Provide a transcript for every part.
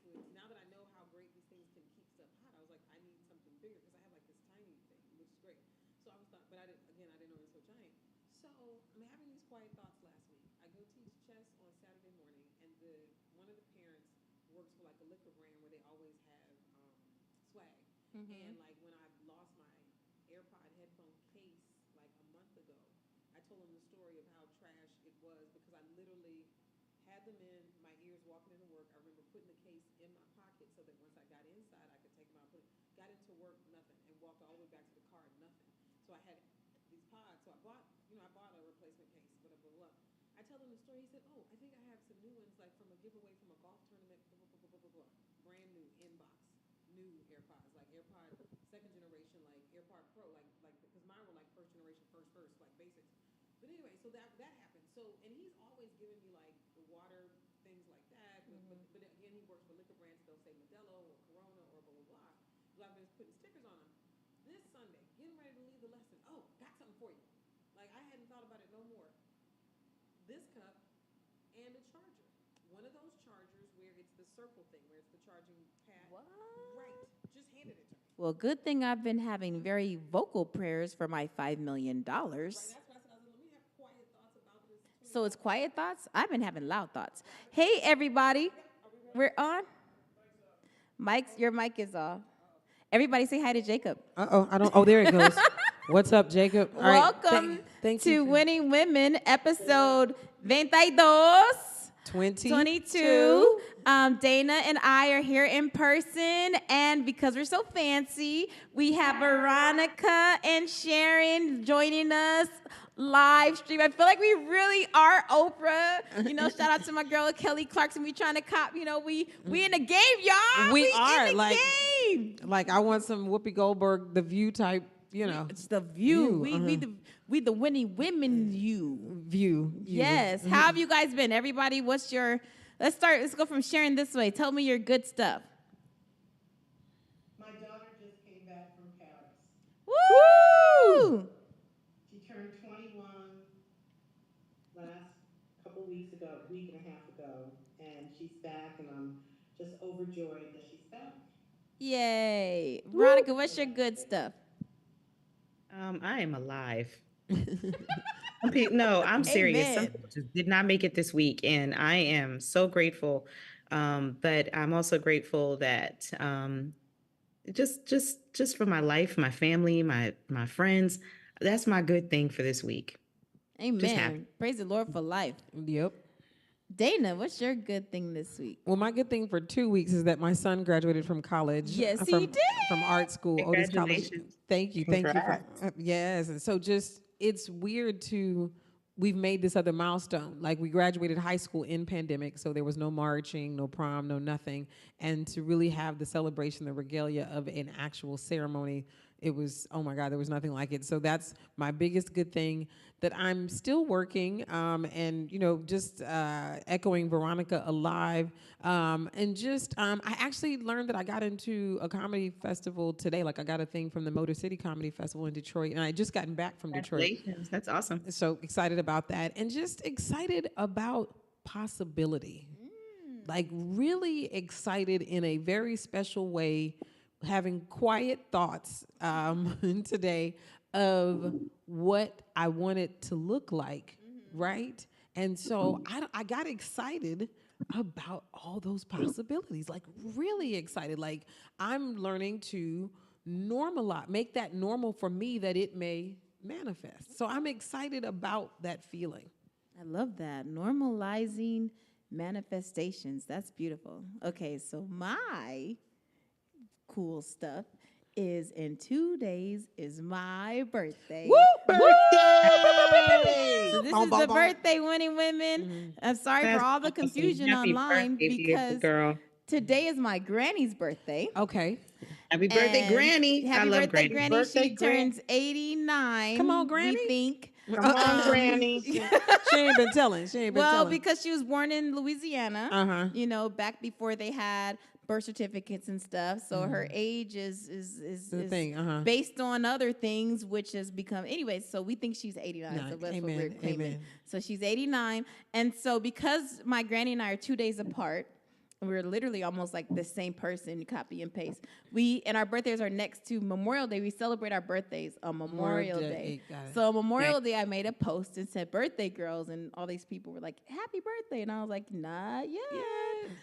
with, now that I know how great these things can keep stuff hot, I was like, I need something bigger because I have like this tiny thing, which is great. So I was thought, but I didn't. Again, I didn't know it was so giant. So I'm having these quiet thoughts last week. I go teach chess on Saturday morning, and the one of the parents works for like a liquor brand where they always have swag. Mm-hmm. And like when I lost my AirPod headphone case like a month ago, I told them the story of how trash it was because I literally had them in my ears walking into work. I remember putting the case in my pocket so that once I got inside, I could take them out, put it, got into work, nothing, and walked all the way back to the car, nothing. So I had these pods. So I bought, I bought a replacement case, blah, blah, blah, blah. I tell him the story. He said, oh, I think I have some new ones, like from a giveaway from a golf tournament, blah, blah, blah, blah, blah, blah. Brand new inbox, new AirPods, like AirPod second generation, like AirPod Pro, like because mine were like first generation, first, like basics. But anyway, so that happened. So and he's always giving me like the water things like that. But again, he works for liquor brands. They'll say Modelo or Corona or blah blah blah. So I've been putting stickers on them. This Sunday, getting ready to leave the lesson. Oh, got something for you. Like I hadn't thought about it no more. This cup and a charger. One of those chargers where it's the circle thing, where it's the charging pad. What? Right. Just handed it to me. Well, good thing I've been having very vocal prayers for my $5 million. Right. That's why I said, let me have quiet thoughts about this. So it's quiet thoughts? I've been having loud thoughts. Hey, everybody. We're on. Your mic is off. Everybody say hi to Jacob. I don't. Oh, there it goes. What's up, Jacob? All right, Welcome thank to you for- Winning Women, episode 22. 22. Dana and I are here in person, and because we're so fancy, we have Veronica and Sharon joining us live stream. I feel like we really are Oprah. Shout out to my girl Kelly Clarkson. We trying to cop. We in the game, y'all. We are, in the like- game. Like I want some Whoopi Goldberg, The View type. It's the view. View, We the winning women. View. Yes. How have you guys been? Everybody, what's your... Let's go from Sharon this way. Tell me your good stuff. My daughter just came back from Paris. Woo! She turned 21 last couple weeks ago, week and a half ago, and she's back, and I'm just overjoyed that she's back. Yay. Veronica, what's your good stuff? I am alive. No, I'm serious. Some Amen. people just did not make it this week, and I am so grateful. But I'm also grateful that just for my life, my family, my friends. That's my good thing for this week. Just happy. Amen. Praise the Lord for life. Yep. Dana, what's your good thing this week? Well, my good thing for 2 weeks is that my son graduated from college. Yes, he from, did. From art school, Otis College. Congratulations. Thank you. Congrats. Yes, and so it's weird we've made this other milestone. Like we graduated high school in pandemic, so there was no marching, no prom, no nothing, and to really have the celebration, the regalia of an actual ceremony. It was, oh my God, there was nothing like it. So that's my biggest good thing, that I'm still working, and just echoing Veronica alive, and just I actually learned that I got into a comedy festival today. Like I got a thing from the Motor City Comedy Festival in Detroit, and I just gotten back from Detroit. Congratulations. That's awesome. So excited about that, and just excited about possibility. Like really excited in a very special way, having quiet thoughts today of what I want it to look like, right? And so I got excited about all those possibilities, like really excited. Like I'm learning to make that normal for me, that it may manifest. So I'm excited about that feeling. I love that. Normalizing manifestations. That's beautiful. Okay, so my cool stuff is in 2 days is my birthday. Woo! Birthday! So this is the birthday winning women. I'm sorry That's for all the awesome. confusion Happy online birthday, beautiful because girl. today is my granny's birthday. Okay. Happy birthday, And Granny. Happy I love birthday, Granny. Granny. Birthday, She Gran. turns 89. Come on, Granny. We think. Come on, Granny. She ain't been telling. Well, because she was born in Louisiana, Uh-huh. back before they had birth certificates and stuff. So her age is The thing, based on other things, which has become anyways. So we think she's 89. So that's what we're Amen, claiming. amen. So she's 89, and so because my granny and I are 2 days apart, we're literally almost like the same person, copy and paste. And our birthdays are next to Memorial Day. We celebrate our birthdays on Memorial Day. Got it. So on Memorial Day, I made a post and said birthday girls, and all these people were like, happy birthday. And I was like, not yet.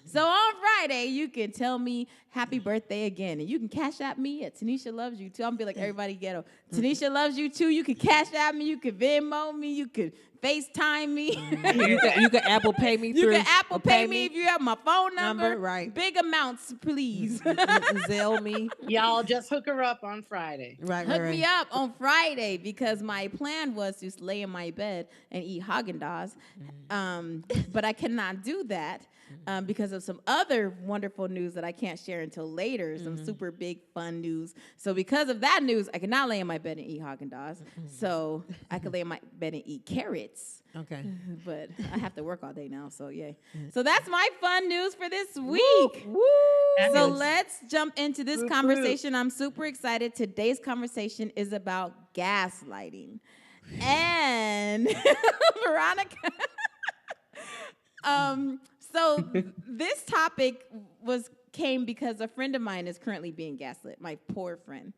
So on Friday, you can tell me happy birthday again. And you can cash at me at Tanisha Loves You Too. I'm going to be like everybody ghetto. Tanisha Loves You Too. You can cash at me. You can Venmo me. You could FaceTime me. You can Apple Pay me You through. can Apple Pay me if you have my phone number. Right. Big amounts, please. Zelle me. Y'all just hook her up on Friday. Right. Hook me up on Friday because my plan was to just lay in my bed and eat Haagen-Dazs. But I cannot do that because of some other wonderful news that I can't share until later, some super big fun news. So because of that news, I cannot lay in my bed and eat Haagen-Dazs. So I could lay in my bed and eat carrots. Okay. But I have to work all day now, so yay. So that's my fun news for this week. Woo. So let's jump into this conversation. I'm super excited. Today's conversation is about gaslighting. And Veronica, so this topic came because a friend of mine is currently being gaslit, my poor friend,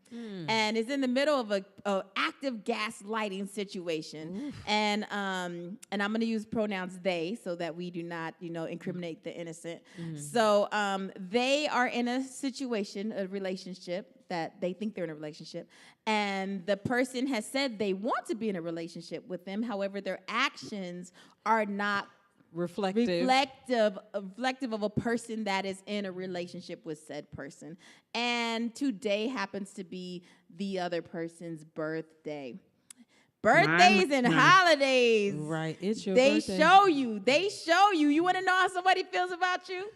and is in the middle of a active gaslighting situation. And I'm going to use pronouns they so that we do not, incriminate the innocent. So they are in a situation, a relationship that they think they're in a relationship, and the person has said they want to be in a relationship with them. However, their actions are not reflective of a person that is in a relationship with said person. And today happens to be the other person's birthday. Birthdays and holidays. Right. It's your birthday. They show you. You want to know how somebody feels about you?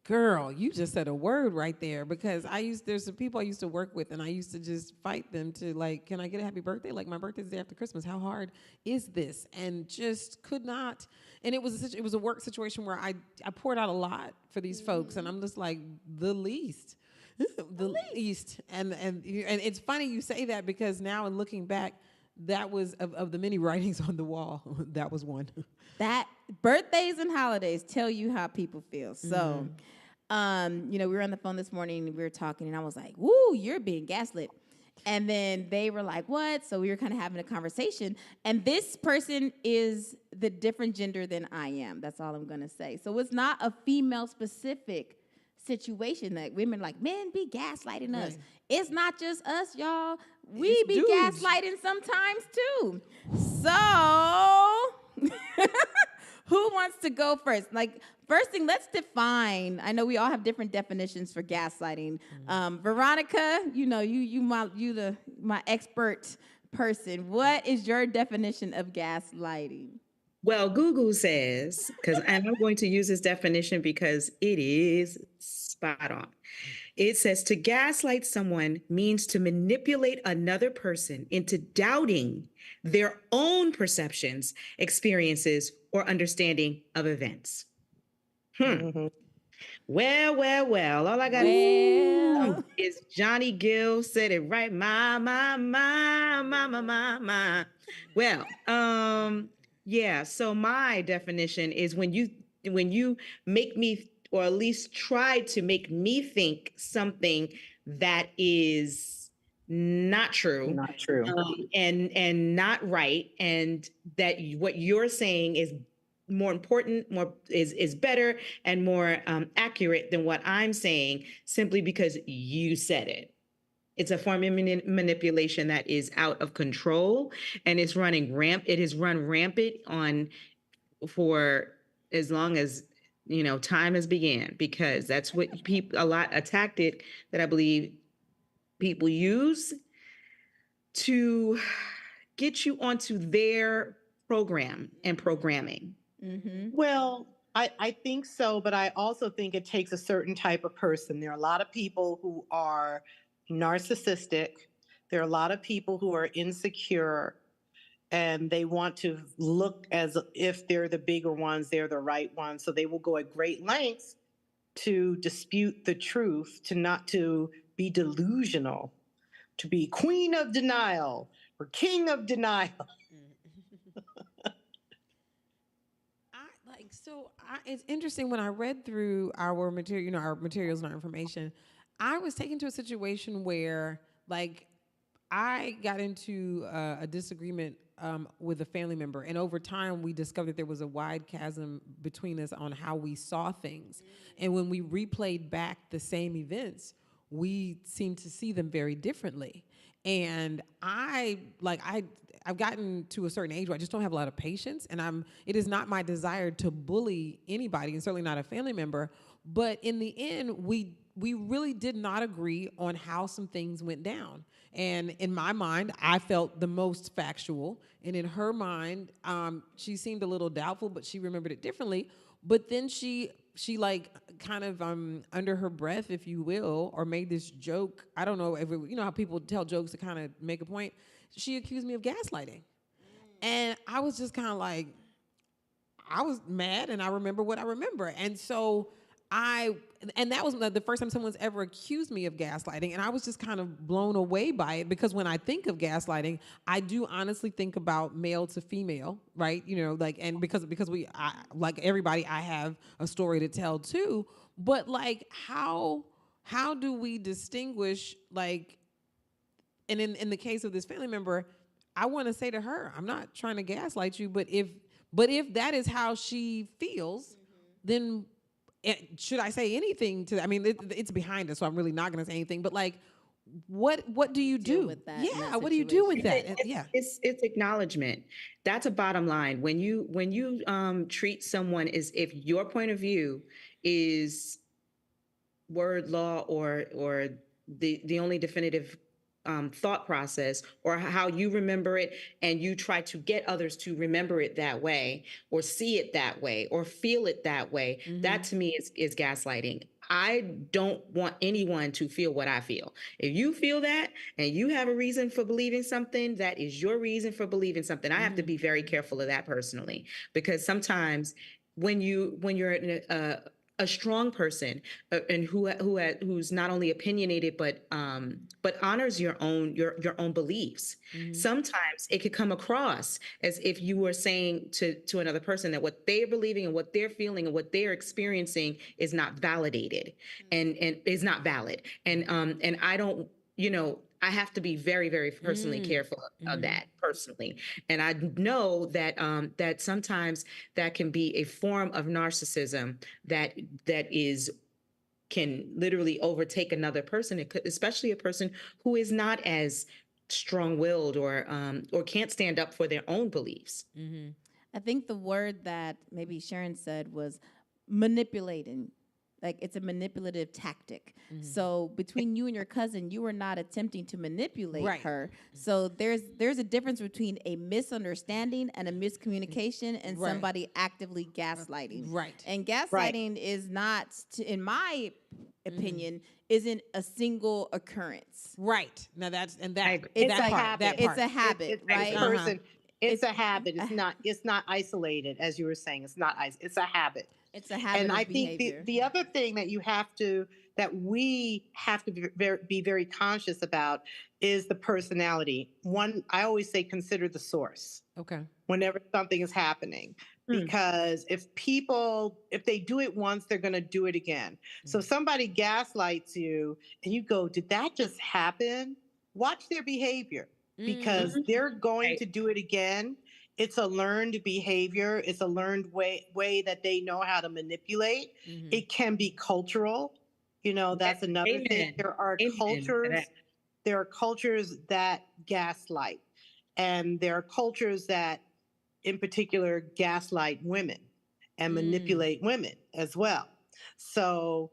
Girl, you just said a word right there, because there's some people I used to work with, and I used to just fight them to, like, can I get a happy birthday? Like, my birthday's the day after Christmas. How hard is this? And just could not. And it was a work situation where I poured out a lot for these folks, and I'm just like, the least. the least. And it's funny you say that, because now in looking back, that was of the many writings on the wall, that was one. That birthdays and holidays tell you how people feel. So, we were on the phone this morning and we were talking, and I was like, "Woo, you're being gaslit." And then they were like, "What?" So we were kind of having a conversation. And this person is the different gender than I am. That's all I'm gonna say. So it's not a female specific situation that women like, men be gaslighting us. It's not just us, y'all. We be gaslighting sometimes too. So who wants to go first? Like, first thing, let's define. I know we all have different definitions for gaslighting. Veronica, my expert person. What is your definition of gaslighting? Well, Google says, and I'm going to use this definition because it is spot on. It says to gaslight someone means to manipulate another person into doubting their own perceptions, experiences, or understanding of events. Well, all I got to say is Johnny Gill said it right. My. Well, yeah, so my definition is when you make me, or at least try to make me think something that is not true, and not right, and that what you're saying is more important, is better and more accurate than what I'm saying, simply because you said it. It's a form of manipulation that is out of control, and it's it has run rampant for as long as time has began, because that's what a tactic that I believe people use to get you onto their program and programming. Well, I think so, but I also think it takes a certain type of person. There are a lot of people who are narcissistic. There are a lot of people who are insecure, and they want to look as if they're the bigger ones, they're the right ones. So they will go at great lengths to dispute the truth, to be delusional, to be queen of denial or king of denial. So it's interesting when I read through our material, our materials and our information, I was taken to a situation where, like, I got into a disagreement with a family member, and over time, we discovered that there was a wide chasm between us on how we saw things. And when we replayed back the same events, we seemed to see them very differently. And I've gotten to a certain age where I just don't have a lot of patience, and it is not my desire to bully anybody, and certainly not a family member. But in the end, we really did not agree on how some things went down. And in my mind, I felt the most factual, and in her mind, she seemed a little doubtful, but she remembered it differently. But then she like kind of under her breath, if you will, or made this joke. I don't know if you know how people tell jokes to kind of make a point. She accused me of gaslighting, and I was just kind of like, I was mad, and I remember what I remember. And so and that was the first time someone's ever accused me of gaslighting. And I was just kind of blown away by it, because when I think of gaslighting, I do honestly think about male to female, right? Like, and because like everybody, I have a story to tell too. But like, how do we distinguish, like, and in the case of this family member, I want to say to her, I'm not trying to gaslight you, but if that is how she feels, then should I say anything to? I mean, it's behind us, so I'm really not going to say anything. But like, what do you do with that in Yeah, that what do you do with situation? that? Yeah, It's acknowledgement. That's a bottom line. When you treat someone as if your point of view is word law, or the only definitive thought process, or how you remember it, and you try to get others to remember it that way, or see it that way, or feel it that way, that to me is gaslighting. I don't want anyone to feel what I feel. If you feel that and you have a reason for believing something, that is your reason for believing something. I have to be very careful of that personally, because sometimes when you're in a strong person, and who's not only opinionated, but honors your own beliefs. Sometimes it could come across as if you were saying to another person that what they're believing and what they're feeling and what they're experiencing is not validated, and is not valid. And I don't, I have to be very, very personally careful of that personally. And I know that sometimes that can be a form of narcissism that can literally overtake another person, especially a person who is not as strong-willed, or can't stand up for their own beliefs. I think the word that maybe Sharon said was manipulating. Like, it's a manipulative tactic. So between you and your cousin, you were not attempting to manipulate Right. her. So there's a difference between a misunderstanding and a miscommunication, and Right. somebody actively gaslighting. Right. And gaslighting is not, in my opinion, isn't a single occurrence. Right. Now that's I that agree. It's that a part. habit. That part. It's a habit, It's right? a person. It's It's a habit. It's not isolated, as you were saying. It's a habit. It's a habit And of I think behavior. the other thing that we have to be very conscious about is the personality. One, I always say, consider the source Okay. whenever something is happening. Because if they do it once, they're going to do it again. So if somebody gaslights you and you go, did that just happen? Watch their behavior, because they're going to do it again. It's a learned behavior. It's a learned way that they know how to manipulate. It can be cultural. That's another thing. There are cultures that gaslight, and there are cultures that, in particular, gaslight women and manipulate women as well. So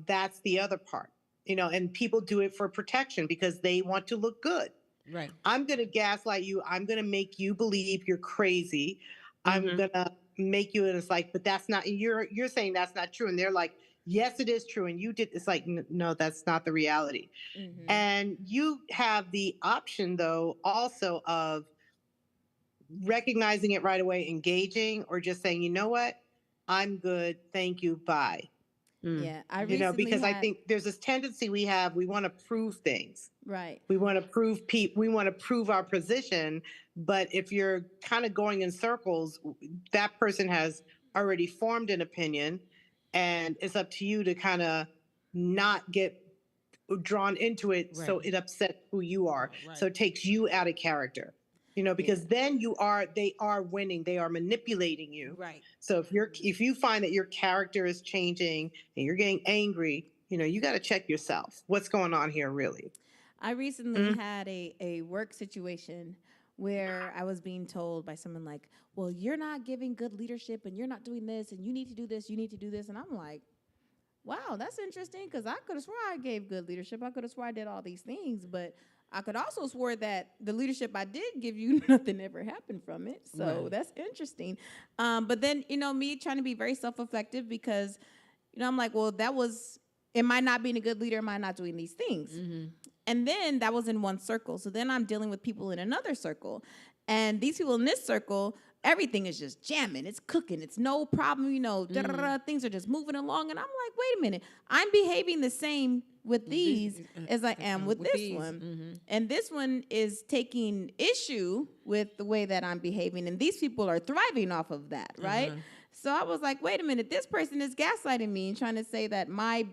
that's the other part. And people do it for protection because they want to look good. Right. I'm going to gaslight you. I'm going to make you believe you're crazy. I'm going to make you, and it's like, but that's not, you're saying that's not true. And they're like, yes, it is true. And you did, it's like, no, that's not the reality. And you have the option, though, also of recognizing it right away, engaging, or just saying, you know what, I'm good. Thank you. Bye. Yeah, I recently because I think there's this tendency we want to prove things. right. We want to prove our position, but if you're kind of going in circles, that person has already formed an opinion, and it's up to you to kind of not get drawn into it so Right. it upsets who you are. Right. So it takes you out of character. Because then they are winning, they are manipulating you. Right. So if you find that your character is changing and you're getting angry, you got to check yourself. What's going on here, really? I recently had a work situation where I was being told by someone like, well, you're not giving good leadership and you're not doing this and you need to do this, you need to do this. And I'm like, wow, that's interesting because I could have swore I gave good leadership. I could have swore I did all these things, but I could also swore that the leadership I did give you, nothing ever happened from it. So that's interesting. But then, me trying to be very self-reflective because, I'm like, well, am I not being a good leader? Am I not doing these things? And then that was in one circle. So then I'm dealing with people in another circle. And these people in this circle, everything is just jamming. It's cooking. It's no problem, things are just moving along. And I'm like, wait a minute. I'm behaving the same with these as I am with this one. And this one is taking issue with the way that I'm behaving. And these people are thriving off of that, right? So I was like, wait a minute. This person is gaslighting me and trying to say that my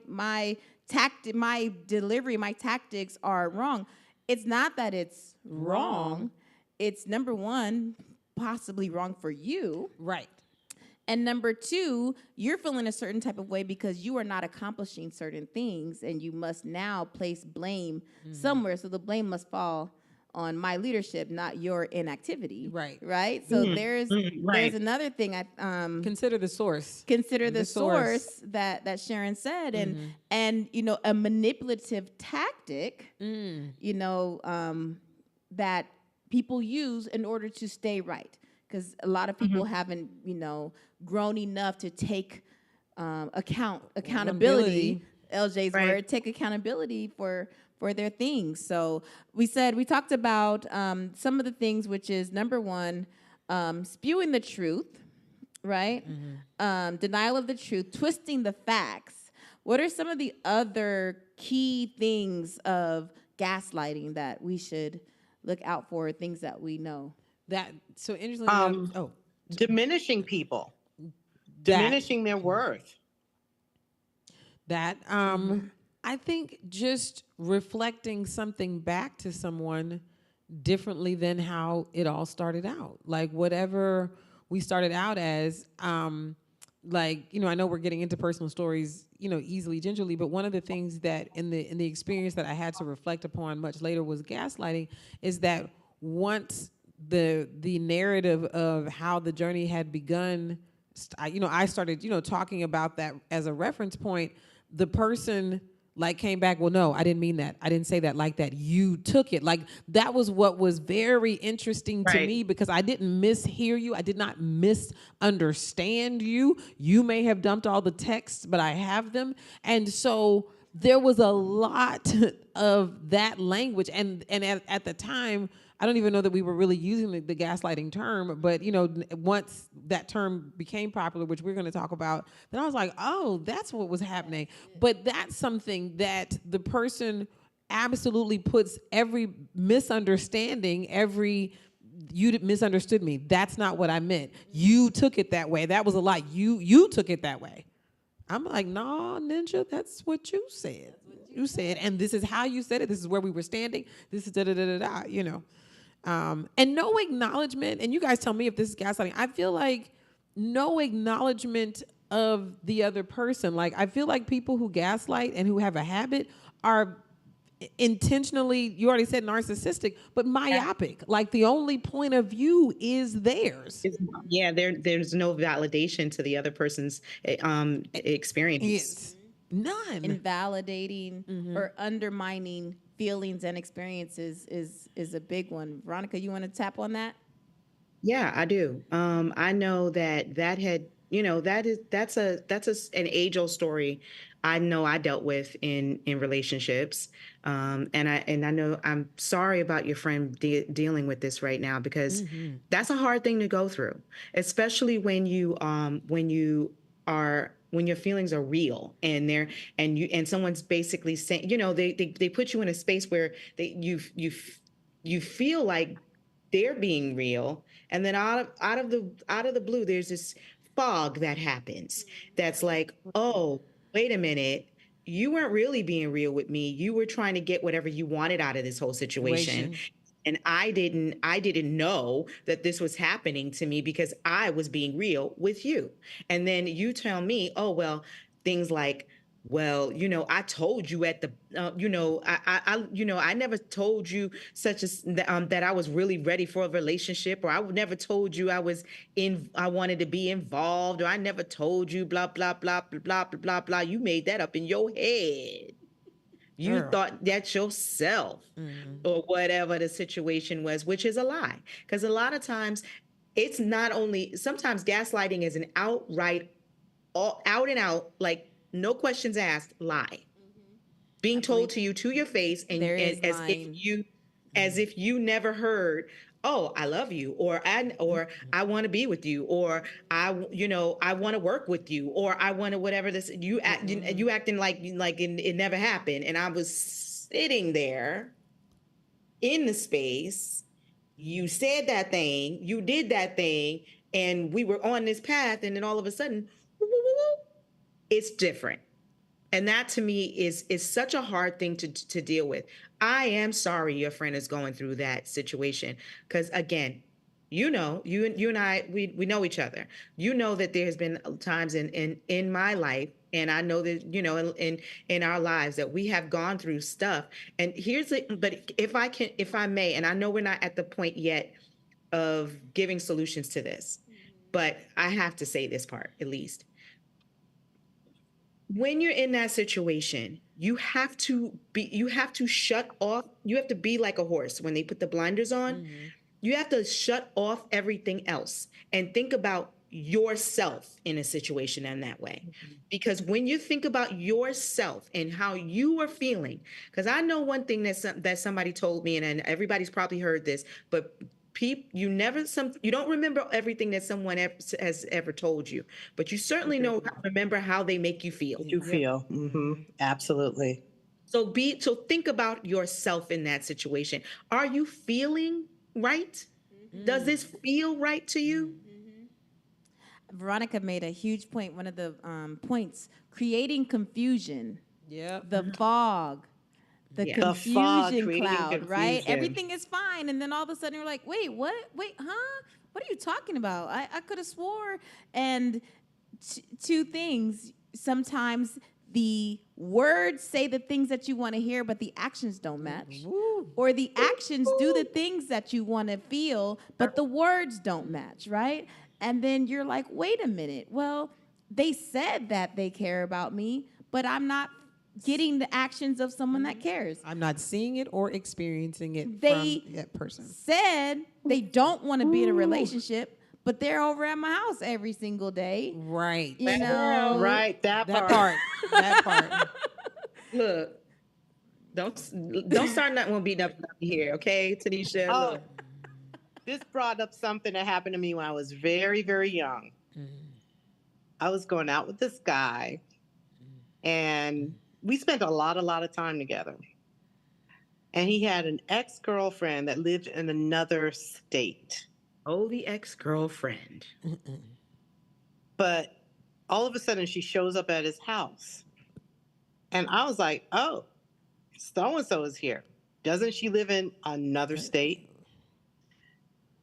delivery, my tactics are wrong. It's not that it's wrong. It's number one, possibly wrong for you. Right. And number two, you're feeling a certain type of way because you are not accomplishing certain things and you must now place blame somewhere. So the blame must fall on my leadership, not your inactivity. Right. Right. So there's another thing. Consider the source. Consider the source that Sharon said, and a manipulative tactic, that people use in order to stay right, because a lot of people haven't grown enough to take accountability. LJ's word, take accountability for their things. So we talked about some of the things, which is number one, spewing the truth, right? Denial of the truth, twisting the facts. What are some of the other key things of gaslighting that we should look out for, things that we know? So interestingly, diminishing people, diminishing their worth. I think just reflecting something back to someone differently than how it all started out. Like whatever we started out as, I know we're getting into personal stories, easily, gingerly, but one of the things that in the experience that I had to reflect upon much later was gaslighting, is that once the narrative of how the journey had begun, I started, talking about that as a reference point. The person came back, well, no, I didn't mean that. I didn't say that like that. You took it. Like that was what was very interesting to me, because I didn't mishear you. I did not misunderstand you. You may have dumped all the texts, but I have them. And so there was a lot of that language. And at the time, I don't even know that we were really using the gaslighting term, but once that term became popular, which we're going to talk about, then I was like, oh, that's what was happening. But that's something that the person absolutely puts every misunderstanding, you misunderstood me. That's not what I meant. You took it that way. That was a lie. You took it that way. I'm like, no, Ninja, that's what you said. You said, and this is how you said it. This is where we were standing. This is da-da-da-da-da, and no acknowledgement, and you guys tell me if this is gaslighting. I feel like no acknowledgement of the other person. Like, I feel like people who gaslight and who have a habit are intentionally, you already said narcissistic, but myopic. Like the only point of view is theirs. There's no validation to the other person's experience. It's none. Invalidating or undermining feelings and experiences is a big one. Veronica, you want to tap on that? Yeah, I do. I know that had, that's an age-old story. I know I dealt with in relationships, and I know I'm sorry about your friend dealing with this right now, because that's a hard thing to go through, especially when your feelings are real and someone's basically saying, they put you in a space where you feel like they're being real, and then out of the blue, there's this fog that happens. That's like, oh, wait a minute. You weren't really being real with me. You were trying to get whatever you wanted out of this whole situation. And I didn't know that this was happening to me because I was being real with you. And then you tell me, oh, well, things like, well, I told you at the, I never told you that I was really ready for a relationship, or I never told you I wanted to be involved, or I never told you blah, blah, blah, blah, blah, blah, blah, blah. You made that up in your head. You thought that yourself, or whatever the situation was, which is a lie. Because a lot of times it's not only, sometimes gaslighting is an outright, out and out, like no questions asked lie. Being told to you to your face, and as if you never heard, oh, I love you, or I want to be with you, or I want to work with you, or I want to whatever this you acting like it never happened. And I was sitting there in the space. You said that thing, you did that thing, and we were on this path, and then all of a sudden, it's different. And that to me is such a hard thing to deal with. I am sorry your friend is going through that situation. Because again, you and I, we know each other. You know that there has been times in my life, and I know that, in our lives, that we have gone through stuff. And but if I may, and I know we're not at the point yet of giving solutions to this, but I have to say this part at least. When you're in that situation, you have to shut off. You have to be like a horse when they put the blinders on. You have to shut off everything else and think about yourself in a situation in that way. Because when you think about yourself and how you are feeling, because I know one thing that somebody told me, and everybody's probably heard this, but you don't remember everything that someone has ever told you, but you certainly remember how they make you feel. You feel, absolutely. So think about yourself in that situation. Are you feeling right? Does this feel right to you? Veronica made a huge point. One of the points: creating confusion. Yep. The fog. The confusion cloud, right? Everything is fine. And then all of a sudden you're like, wait, what? Wait, huh? What are you talking about? I could have swore. And two things. Sometimes the words say the things that you want to hear, but the actions don't match. Or the actions do the things that you want to feel, but the words don't match, right? And then you're like, wait a minute. Well, they said that they care about me, but I'm not getting the actions of someone that cares. I'm not seeing it or experiencing it from that person. Said they don't want to be in a relationship, but they're over at my house every single day. Right. You know? Right, that part. That part. Look, don't start nothing beating up here, okay, Tanisha? Oh, look. This brought up something that happened to me when I was very, very young. I was going out with this guy, and we spent a lot of time together. And he had an ex-girlfriend that lived in another state. Oh, the ex-girlfriend. But all of a sudden, she shows up at his house. And I was like, oh, so-and-so is here. Doesn't she live in another state?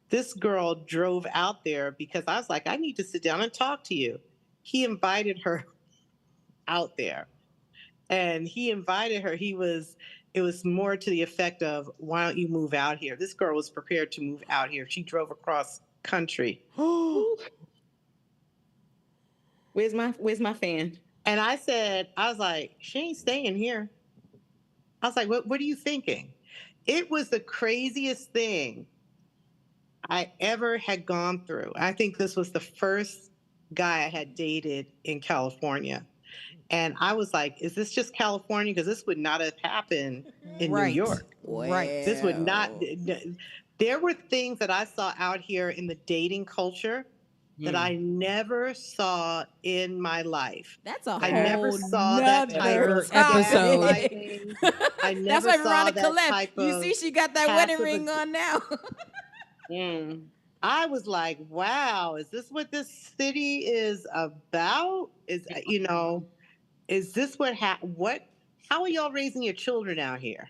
This girl drove out there because I was like, I need to sit down and talk to you. He invited her out there. And he invited her. It was more to the effect of, why don't you move out here? This girl was prepared to move out here. She drove across country. Where's my fan? And I was like, she ain't staying here. I was like, what are you thinking? It was the craziest thing I ever had gone through. I think this was the first guy I had dated in California. And I was like, is this just California? Because this would not have happened in New York. Right. This would not. There were things that I saw out here in the dating culture that I never saw in my life. That's a whole I never saw that type of episode. I never That's why saw Veronica that left. type You of see, she got that wedding ring on now. I was like, wow, is this what this city is about? Is this how are y'all raising your children out here?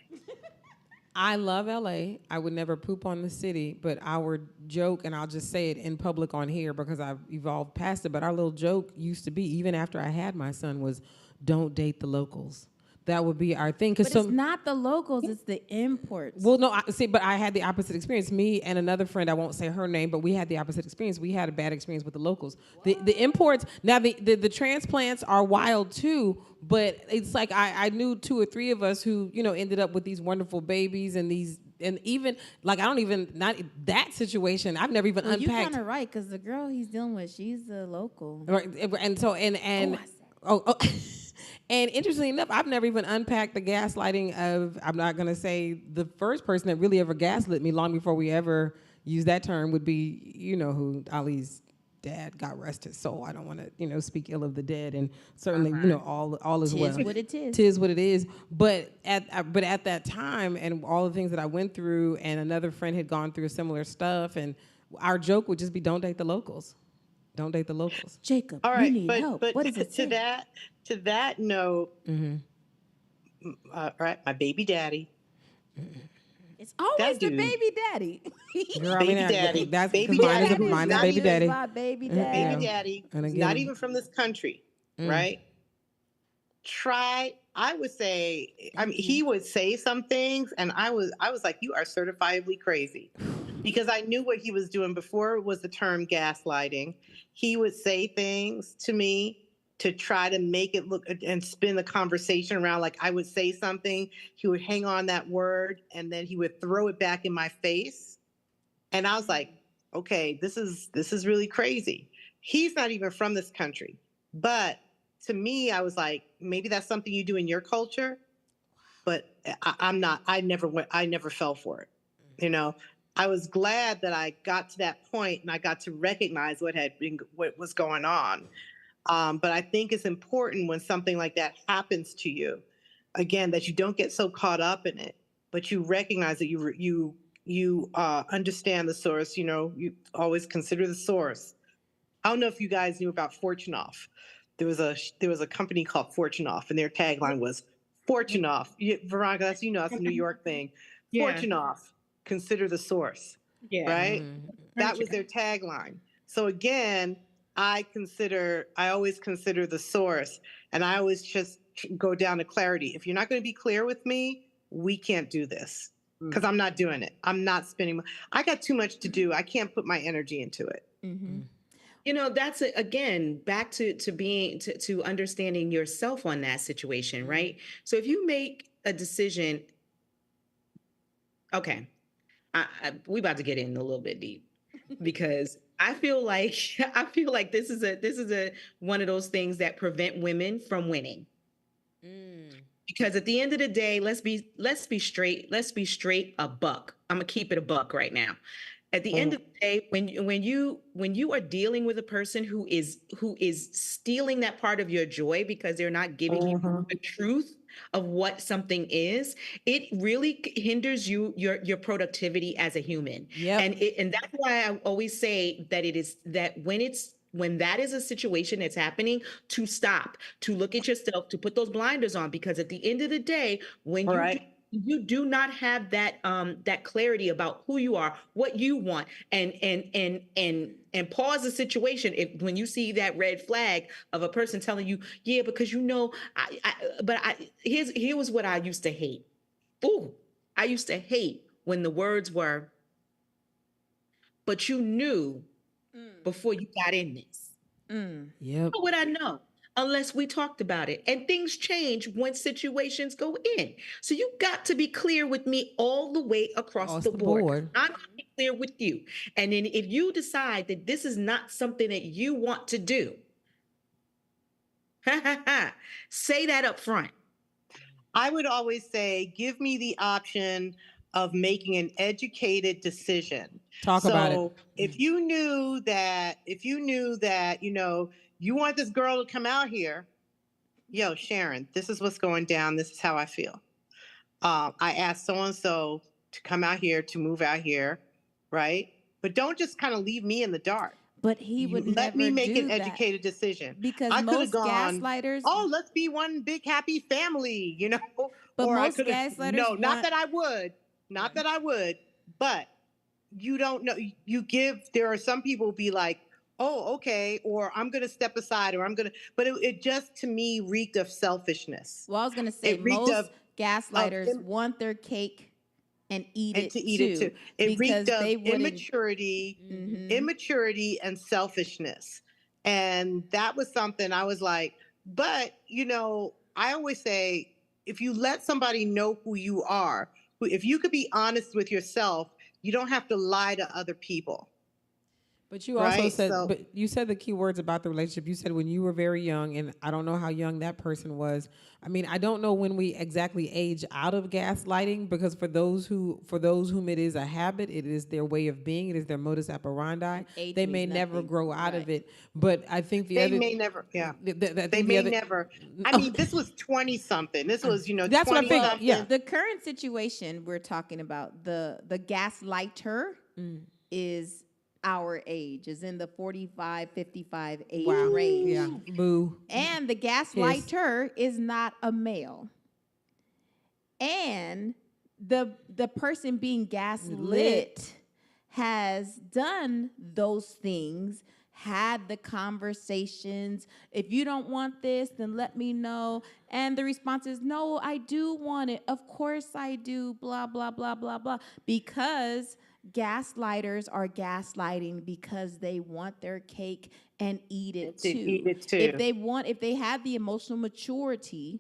I love LA. I would never poop on the city, but our joke, and I'll just say it in public on here because I've evolved past it, but our little joke used to be, even after I had my son, was don't date the locals. That would be our thing. But it's not the locals, it's the imports. Well, no, but I had the opposite experience. Me and another friend, I won't say her name, but we had the opposite experience. We had a bad experience with the locals. The imports, now the transplants are wild too, but it's like I knew 2 or 3 of us who, ended up with these wonderful babies and even, like, I don't even, not that situation, I've never even Well, you're unpacked. kind of right, because the girl he's dealing with, she's a local. Right, and so, oh. And interestingly enough, I've never even unpacked the gaslighting of, I'm not going to say the first person that really ever gaslit me long before we ever used that term would be, who, Ali's dad, God rest his soul. I don't want to, speak ill of the dead, and certainly, all is well. Tis what it is. Tis what it is. But at that time, and all the things that I went through, and another friend had gone through similar stuff, and our joke would just be, don't date the locals. Don't date the locals. Jacob, all right, we need help. But what does it say? To that note, right, my baby daddy. It's always the baby daddy. Girl, baby daddy. That's baby daddy. Mine is baby daddy. My baby daddy. Baby daddy. Not even from this country, right? I would say, he would say some things, and I was like, you are certifiably crazy. Because I knew what he was doing before it was the term gaslighting. He would say things to me to try to make it look and spin the conversation around. Like, I would say something, he would hang on that word, and then he would throw it back in my face. And I was like, okay, this is really crazy. He's not even from this country. But to me, I was like, maybe that's something you do in your culture, but I'm not. I never fell for it. I was glad that I got to that point and I got to recognize what was going on. But I think it's important when something like that happens to you, again, that you don't get so caught up in it, but you recognize that you understand the source. You always consider the source. I don't know if you guys knew about Fortunoff. There was a company called Fortunoff, and their tagline was Fortunoff. Veronica, that's a New York thing. Yeah. Fortunoff, consider the source. Yeah. Right? That was their tagline. So again, I always consider the source, and I always just go down to clarity. If you're not going to be clear with me, we can't do this, because I'm not doing it. I'm not spending. I got too much to do. I can't put my energy into it. Mm-hmm. That's again back to understanding yourself on that situation, right? So if you make a decision, okay, we about to get in a little bit deep, because I feel like this is a one of those things that prevent women from winning. Because at the end of the day, let's be straight a buck. I'm gonna keep it a buck right now. At the end of the day, when you are dealing with a person who is stealing that part of your joy because they're not giving you the truth of what something is, it really hinders your productivity as a human. Yep. And that's why I always say that when that is a situation that's happening, to stop, to look at yourself, to put those blinders on, because at the end of the day, when you do not have that clarity about who you are, what you want, and pause the situation when you see that red flag of a person telling you, yeah, because here was what I used to hate. I used to hate when the words were, but you knew before you got in this. Yep. How would I know? Unless we talked about it. And things change when situations go in. So you got to be clear with me all the way across the board. I'm going to be clear with you. And then if you decide that this is not something that you want to do, say that up front. I would always say, give me the option of making an educated decision. Talk about it. If you knew that, you want this girl to come out here, yo, Sharon, this is what's going down. This is how I feel. I asked so-and-so to come out here, to move out here, right? but don't just kind of leave me in the dark. But he would Let never me make do an that educated decision. because I could have most gone, gaslighters, oh, let's be one big happy family, but or I most could have, gaslighters no, not want. that I would, not that I would, but you don't know. There are some people who be like, oh, okay, or I'm going to step aside, or but it just to me reeked of selfishness. Well, I was gonna say It reeked most of gaslighters want their cake and eat and it to eat too, it too. It because reeked of they wouldn't. immaturity, Mhm. immaturity and selfishness. And that was something I was like, but I always say, if you let somebody know who you are, if you could be honest with yourself, you don't have to lie to other people. But you also Right? said, but you said the key words about the relationship. You said when you were very young, and I don't know how young that person was. I mean, I don't know when we exactly age out of gaslighting, because for those whom it is a habit, it is their way of being, it is their modus operandi. Age They means may never nothing. grow out Right. of it. But I think they may never, yeah. They may never. I mean, this was 20 something. This was, That's what I 20 figured, something. yeah. The current situation we're talking about, the gaslighter is our age, is in the 45, 55 age Wow. range. Yeah. Boo. And the gaslighter is not a male. And the person being gaslit has done those things, had the conversations. If you don't want this, then let me know. And the response is, no, I do want it. Of course I do, blah, blah, blah, blah, blah. Because gaslighters are gaslighting because they want their cake and eat it too. Eat it too. If they have the emotional maturity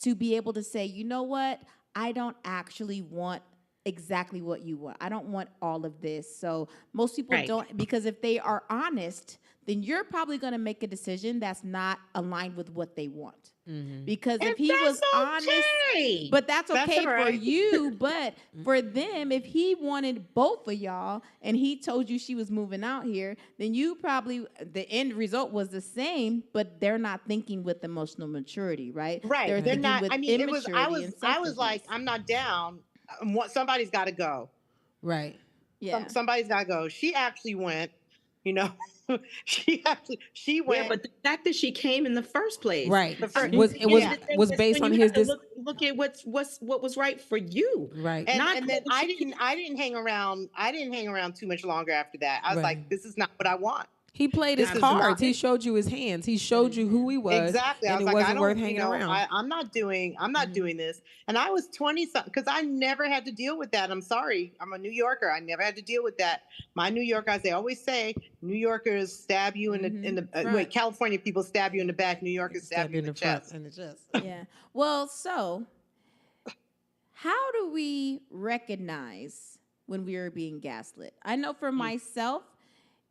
to be able to say, you know what, I don't actually want exactly what you want. I don't want all of this. So most people don't, because if they are honest, then you're probably going to make a decision that's not aligned with what they want. Because if he was honest, but that's okay for you, but for them, if he wanted both of y'all and he told you she was moving out here, then you probably, the end result was the same, but they're not thinking with emotional maturity, right? Right. They're thinking not. with I mean, immaturity and I was like, selfishness. I'm not down. Somebody's got to go. Right. Yeah. Somebody's got to go. She actually went. She went. Yeah, but the fact that she came in the first place, Right, it was based on his. Look at what was right for you, Right. And then I didn't hang around. I didn't hang around too much longer after that. I was like, this is not what I want. He played his cards. He showed you his hands. He showed you who he was. Exactly. And I was it like, wasn't worth hanging around. I'm not doing this. And I was 20 something because I never had to deal with that. I'm sorry. I'm a New Yorker. I never had to deal with that. My New York, as they always say, New Yorkers stab you in the California people stab you in the back. New Yorkers stab you in the chest. In the chest. Yeah. Well, so how do we recognize when we are being gaslit? I know for myself,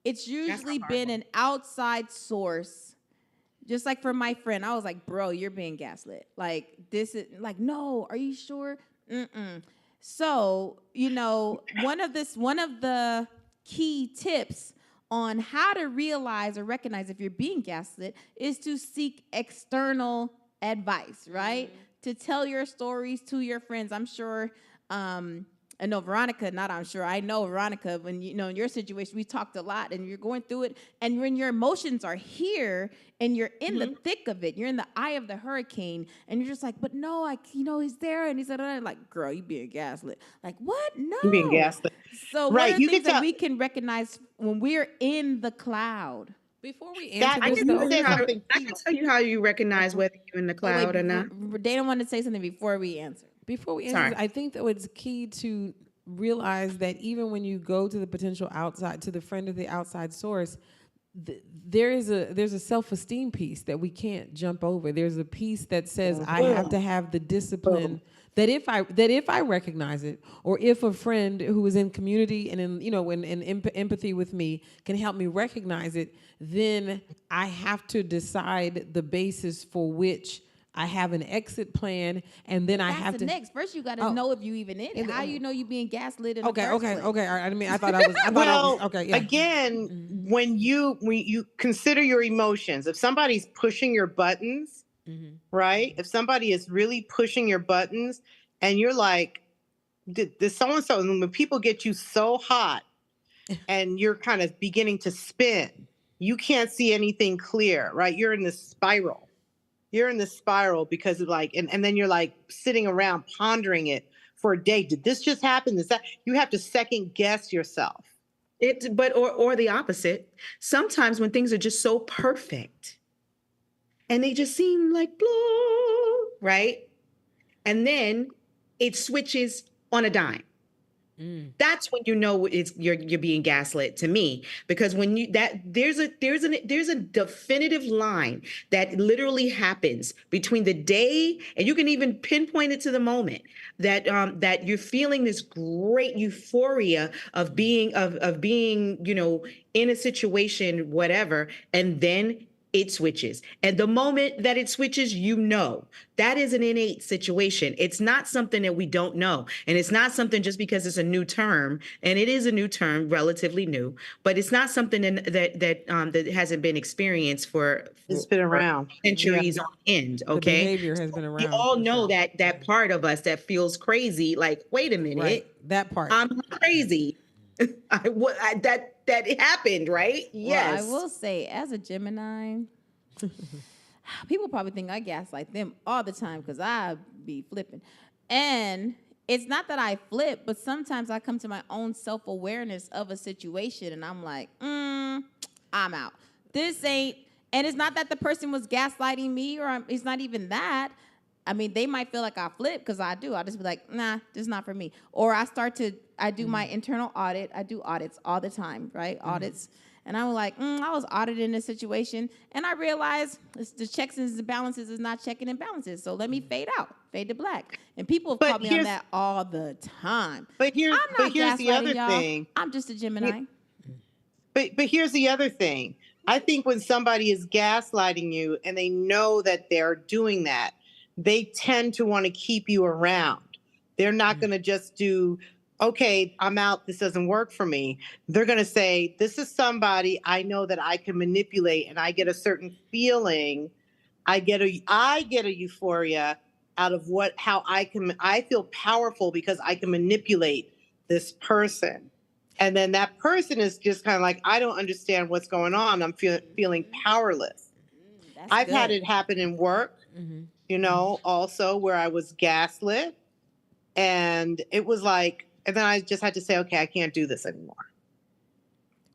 it's usually been an outside source. Just like for my friend, I was like, bro, you're being gaslit. Like, this is like, no, are you sure? So, one of the key tips on how to realize or recognize if you're being gaslit is to seek external advice, right? To tell your stories to your friends. I'm sure, I know Veronica, I know Veronica, when in your situation, we talked a lot and you're going through it. And when your emotions are here and you're in the thick of it, you're in the eye of the hurricane and you're just like, but no, he's there. And he said, like, girl, you being gaslit. Like, what? No. You being gaslit. So one of the things that we can recognize when we're in the cloud. Before we answer this, I can tell you how you recognize whether you're in the cloud or not. Dana wanted to say something before we answer. I think that it's key to realize that even when you go to the potential outside, to the friend of the outside source, there's a self-esteem piece that we can't jump over. There's a piece that says I have to have the discipline that if I recognize it, or if a friend who is in community and in empathy with me can help me recognize it, then I have to decide the basis for which I have an exit plan, and then I have to. Next, first you got to know if you even in it. How you know you being gaslit in the first place? Okay. I mean, I thought I was. Okay. Yeah. Again, when you consider your emotions, if somebody's pushing your buttons, right? If somebody is really pushing your buttons, and you're like, this so and so, and when people get you so hot, and you're kind of beginning to spin. You can't see anything clear, right? You're in this spiral. You're in this spiral because of like, and then you're like sitting around pondering it for a day. Did this just happen? Is that you have to second guess yourself? Or the opposite. Sometimes when things are just so perfect and they just seem like blah, right? And then it switches on a dime. That's when you know you're being gaslit to me, because when you that there's a definitive line that literally happens between the day, and you can even pinpoint it to the moment that you're feeling this great euphoria of being in a situation, whatever, and then it switches. And the moment that it switches, that is an innate situation. It's not something that we don't know. And it's not something just because it's a new term, and it is a new term, relatively new, but it's not something that hasn't been experienced for It's been around centuries on end. The Okay. behavior has been We around. all for know sure. that part of us that feels crazy, like, wait a minute. Right. That part. I'm crazy. That happened, right? Yes. Well, I will say, as a Gemini, people probably think I gaslight them all the time because I be flipping. And it's not that I flip, but sometimes I come to my own self-awareness of a situation and I'm like, I'm out. This ain't, and it's not that the person was gaslighting me, or it's not even that. I mean, they might feel like I flip because I do. I'll just be like, nah, this is not for me. Or I do my internal audit. I do audits all the time, right? Audits. And I was like, I was audited in this situation. And I realized the checks and the balances is not checking and balances. So let me fade out, fade to black. And people have called me on that all the time. But here's the other y'all. thing. I'm just a Gemini. But here's the other thing. I think when somebody is gaslighting you and they know that they're doing that, they tend to want to keep you around. They're not going to just do, okay, I'm out, this doesn't work for me. They're going to say, this is somebody I know that I can manipulate, and I get a certain feeling. I get a euphoria out of how I feel powerful because I can manipulate this person. And then that person is just kind of like, I don't understand what's going on. I'm feeling powerless. I've had it happen in work, also where I was gaslit. And it was like, and then I just had to say, okay, I can't do this anymore.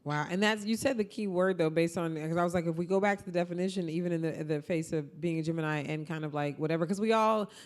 Wow, and you said the key word though, based on, because I was like, if we go back to the definition, even in the face of being a Gemini and kind of like whatever, because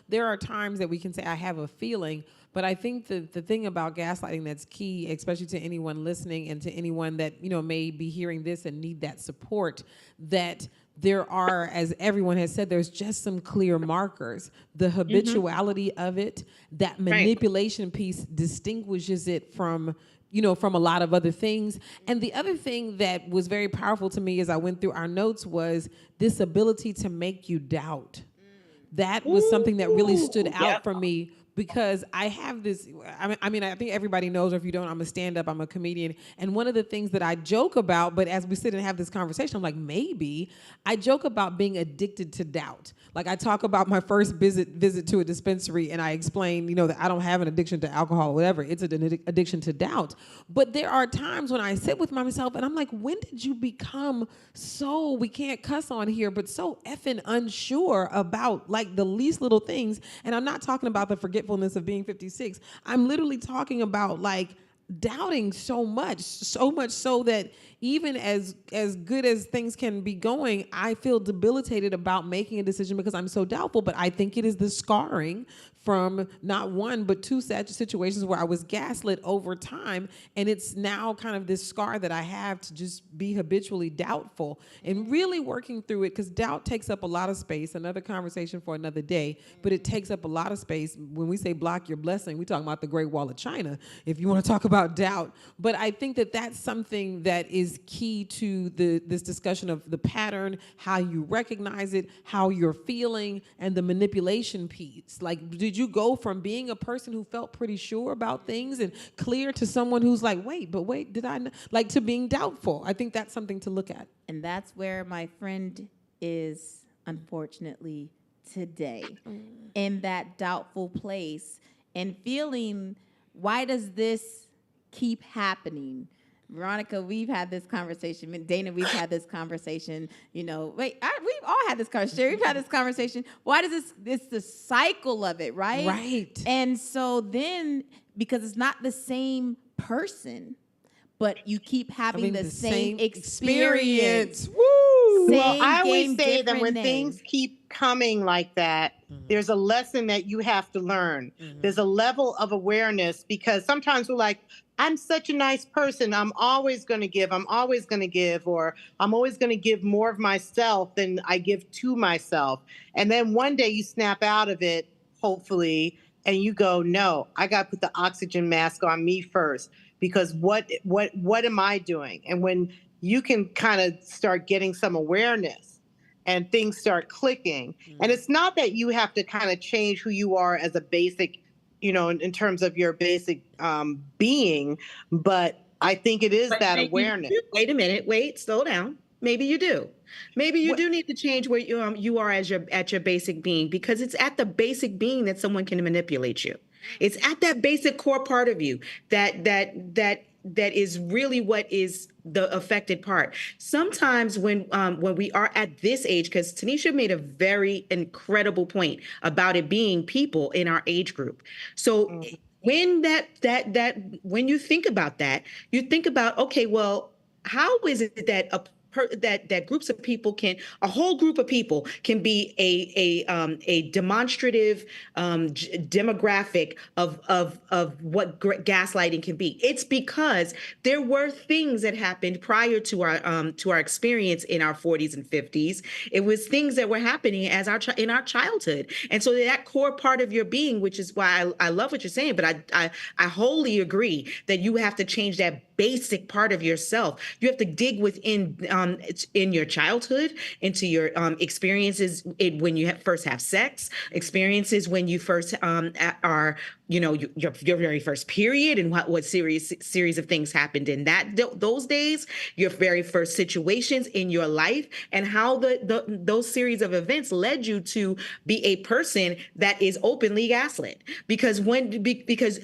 there are times that we can say I have a feeling, but I think the thing about gaslighting that's key, especially to anyone listening and to anyone that may be hearing this and need that support, that there are, as everyone has said, there's just some clear markers. The habituality of it, that manipulation piece distinguishes it from a lot of other things. And the other thing that was very powerful to me as I went through our notes was this ability to make you doubt. That was something that really stood out for me, because I have this, I mean, I think everybody knows, or if you don't, I'm a stand-up, I'm a comedian. And one of the things that I joke about, but as we sit and have this conversation, I'm like, maybe, I joke about being addicted to doubt. Like I talk about my first visit to a dispensary, and I explain, that I don't have an addiction to alcohol or whatever. It's an addiction to doubt. But there are times when I sit with myself and I'm like, when did you become so, we can't cuss on here, but so effing unsure about like the least little things? And I'm not talking about the forgetfulness of being 56. I'm literally talking about like doubting so much so that even as good as things can be going, I feel debilitated about making a decision because I'm so doubtful. But I think it is the scarring from not one, but two situations where I was gaslit over time. And it's now kind of this scar that I have to just be habitually doubtful and really working through it, because doubt takes up a lot of space. Another conversation for another day, but it takes up a lot of space. When we say block your blessing, we're talking about the Great Wall of China, if you want to talk about doubt. But I think that that's something that is key to this discussion of the pattern, how you recognize it, how you're feeling, and the manipulation piece. Like, did you go from being a person who felt pretty sure about things and clear to someone who's like, wait, did I like, to being doubtful? I think that's something to look at. And that's where my friend is, unfortunately, today, in that doubtful place and feeling, why does this keep happening? Veronica, we've had this conversation. Dana, we've had this conversation. We've all had this conversation. We've had this conversation. Why does this? It's the cycle of it, right? Right. And so then, because it's not the same person, but you keep having the same experience. Woo! Well, Same I always game, say that different when name. things keep coming like that, there's a lesson that you have to learn. There's a level of awareness because sometimes we're like, I'm such a nice person. I'm always going to give. I'm always going to give, or I'm always going to give more of myself than I give to myself. And then one day you snap out of it, hopefully, and you go, no, I got to put the oxygen mask on me first because what am I doing? And when you can kind of start getting some awareness and things start clicking. And it's not that you have to kind of change who you are as a basic, in terms of your basic being, but I think it is But that maybe awareness. wait a minute. Wait, slow down. Maybe you do. Maybe you What- do need to change where you are as at your basic being, because it's at the basic being that someone can manipulate you. It's at that basic core part of you that is really what is the affected part. Sometimes when we are at this age, because Tanisha made a very incredible point about it being people in our age group. So when when you think about that, you think about, okay, well, how is it that that groups of people a whole group of people can be a demonstrative demographic of what gaslighting can be? It's because there were things that happened prior to our experience in our 40s and 50s. It was things that were happening in our childhood, and so that core part of your being, which is why I love what you're saying, but I wholly agree that you have to change that basic part of yourself. You have to dig within in your childhood, into your experiences when you first have sex, experiences when you first are, your very first period, and what series of things happened in those days, your very first situations in your life, and how those series of events led you to be a person that is openly gaslit. Because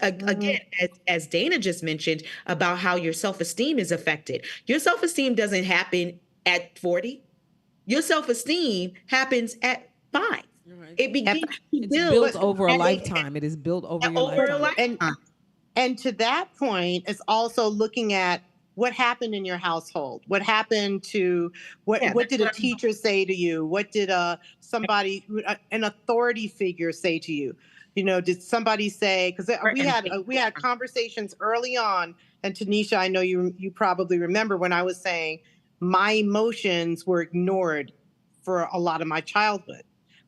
again, as Dana just mentioned about how your self-esteem is affected, your self-esteem doesn't happen at 40. Your self-esteem happens at 5. Right. It begins to It's build built over a and- lifetime. It is built over your over a lifetime. lifetime. And to that point, it's also looking at what happened in your household. What happened to what did a teacher say to you? What did somebody, an authority figure, say to you? Did somebody say? Because we had conversations early on, and Tanisha, I know you probably remember when I was saying my emotions were ignored for a lot of my childhood.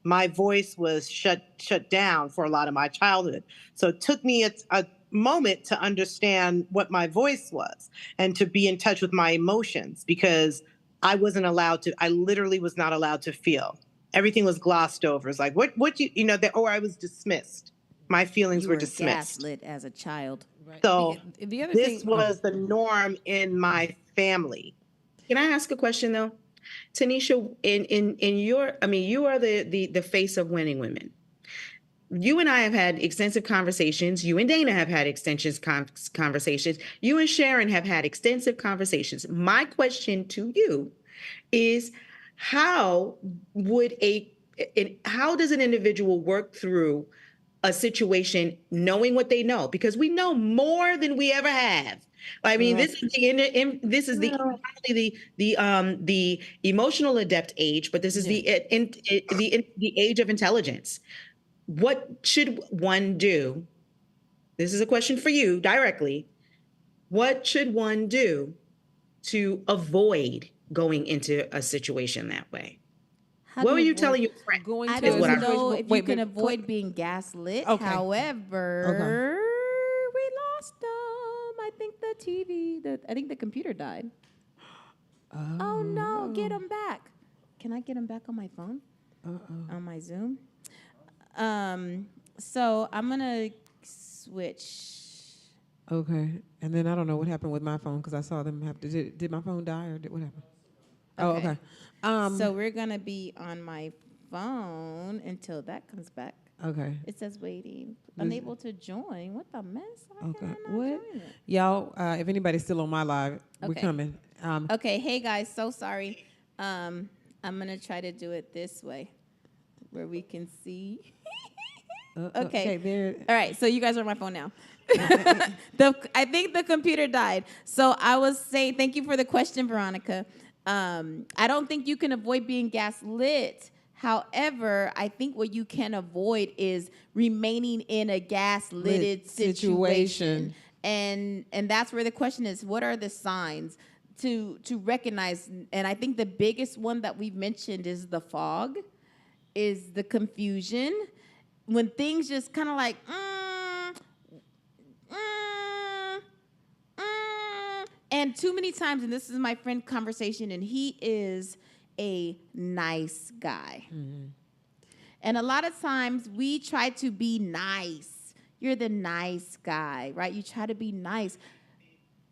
My voice was shut down for a lot of my childhood. So it took me a moment to understand what my voice was and to be in touch with my emotions, because I literally was not allowed to feel. Everything was glossed over. It's like, or I was dismissed. My feelings You were were dismissed. gaslit as a child. Right. So the other this thing was the norm in my family. Can I ask a question though? Tanisha, in your, you are the face of Winning Women. You and I have had extensive conversations. You and Dana have had extensive conversations. You and Sharon have had extensive conversations. My question to you is, how does an individual work through a situation knowing what they know? Because we know more than we ever have. This is the emotional adept age, but this is the age of intelligence. What should one do? This is a question for you directly. What should one do to avoid going into a situation that way? How What do were you telling your friend? going I to don't a know situation- if wait, you can but- avoid being gaslit. Okay. However, we lost them. I think the TV, I think the computer died. Oh no, get them back. Can I get them back on my phone? On my Zoom? So I'm going to switch. Okay, and then I don't know what happened with my phone because I saw them have to. Did my phone die or what happened? Oh, Okay. okay. So we're going to be on my phone until that comes back. Okay. It says waiting. This- Unable to join. What the mess? How Okay. can I not What? join it? Y'all, if anybody's still on my live, we're Okay. coming. Okay, hey guys, so sorry. I'm gonna try to do it this way, where we can see. Okay. Okay, there. All right, so you guys are on my phone now. I think the computer died. So I was saying, thank you for the question, Veronica. I don't think you can avoid being gaslit. However, I think what you can avoid is remaining in a gaslit situation. And that's where the question is, what are the signs to recognize? And I think the biggest one that we've mentioned is the fog, is the confusion. When things just kind of like, and too many times, and this is my friend conversation, and he is a nice guy. Mm-hmm. And a lot of times we try to be nice. You're the nice guy, right? You try to be nice.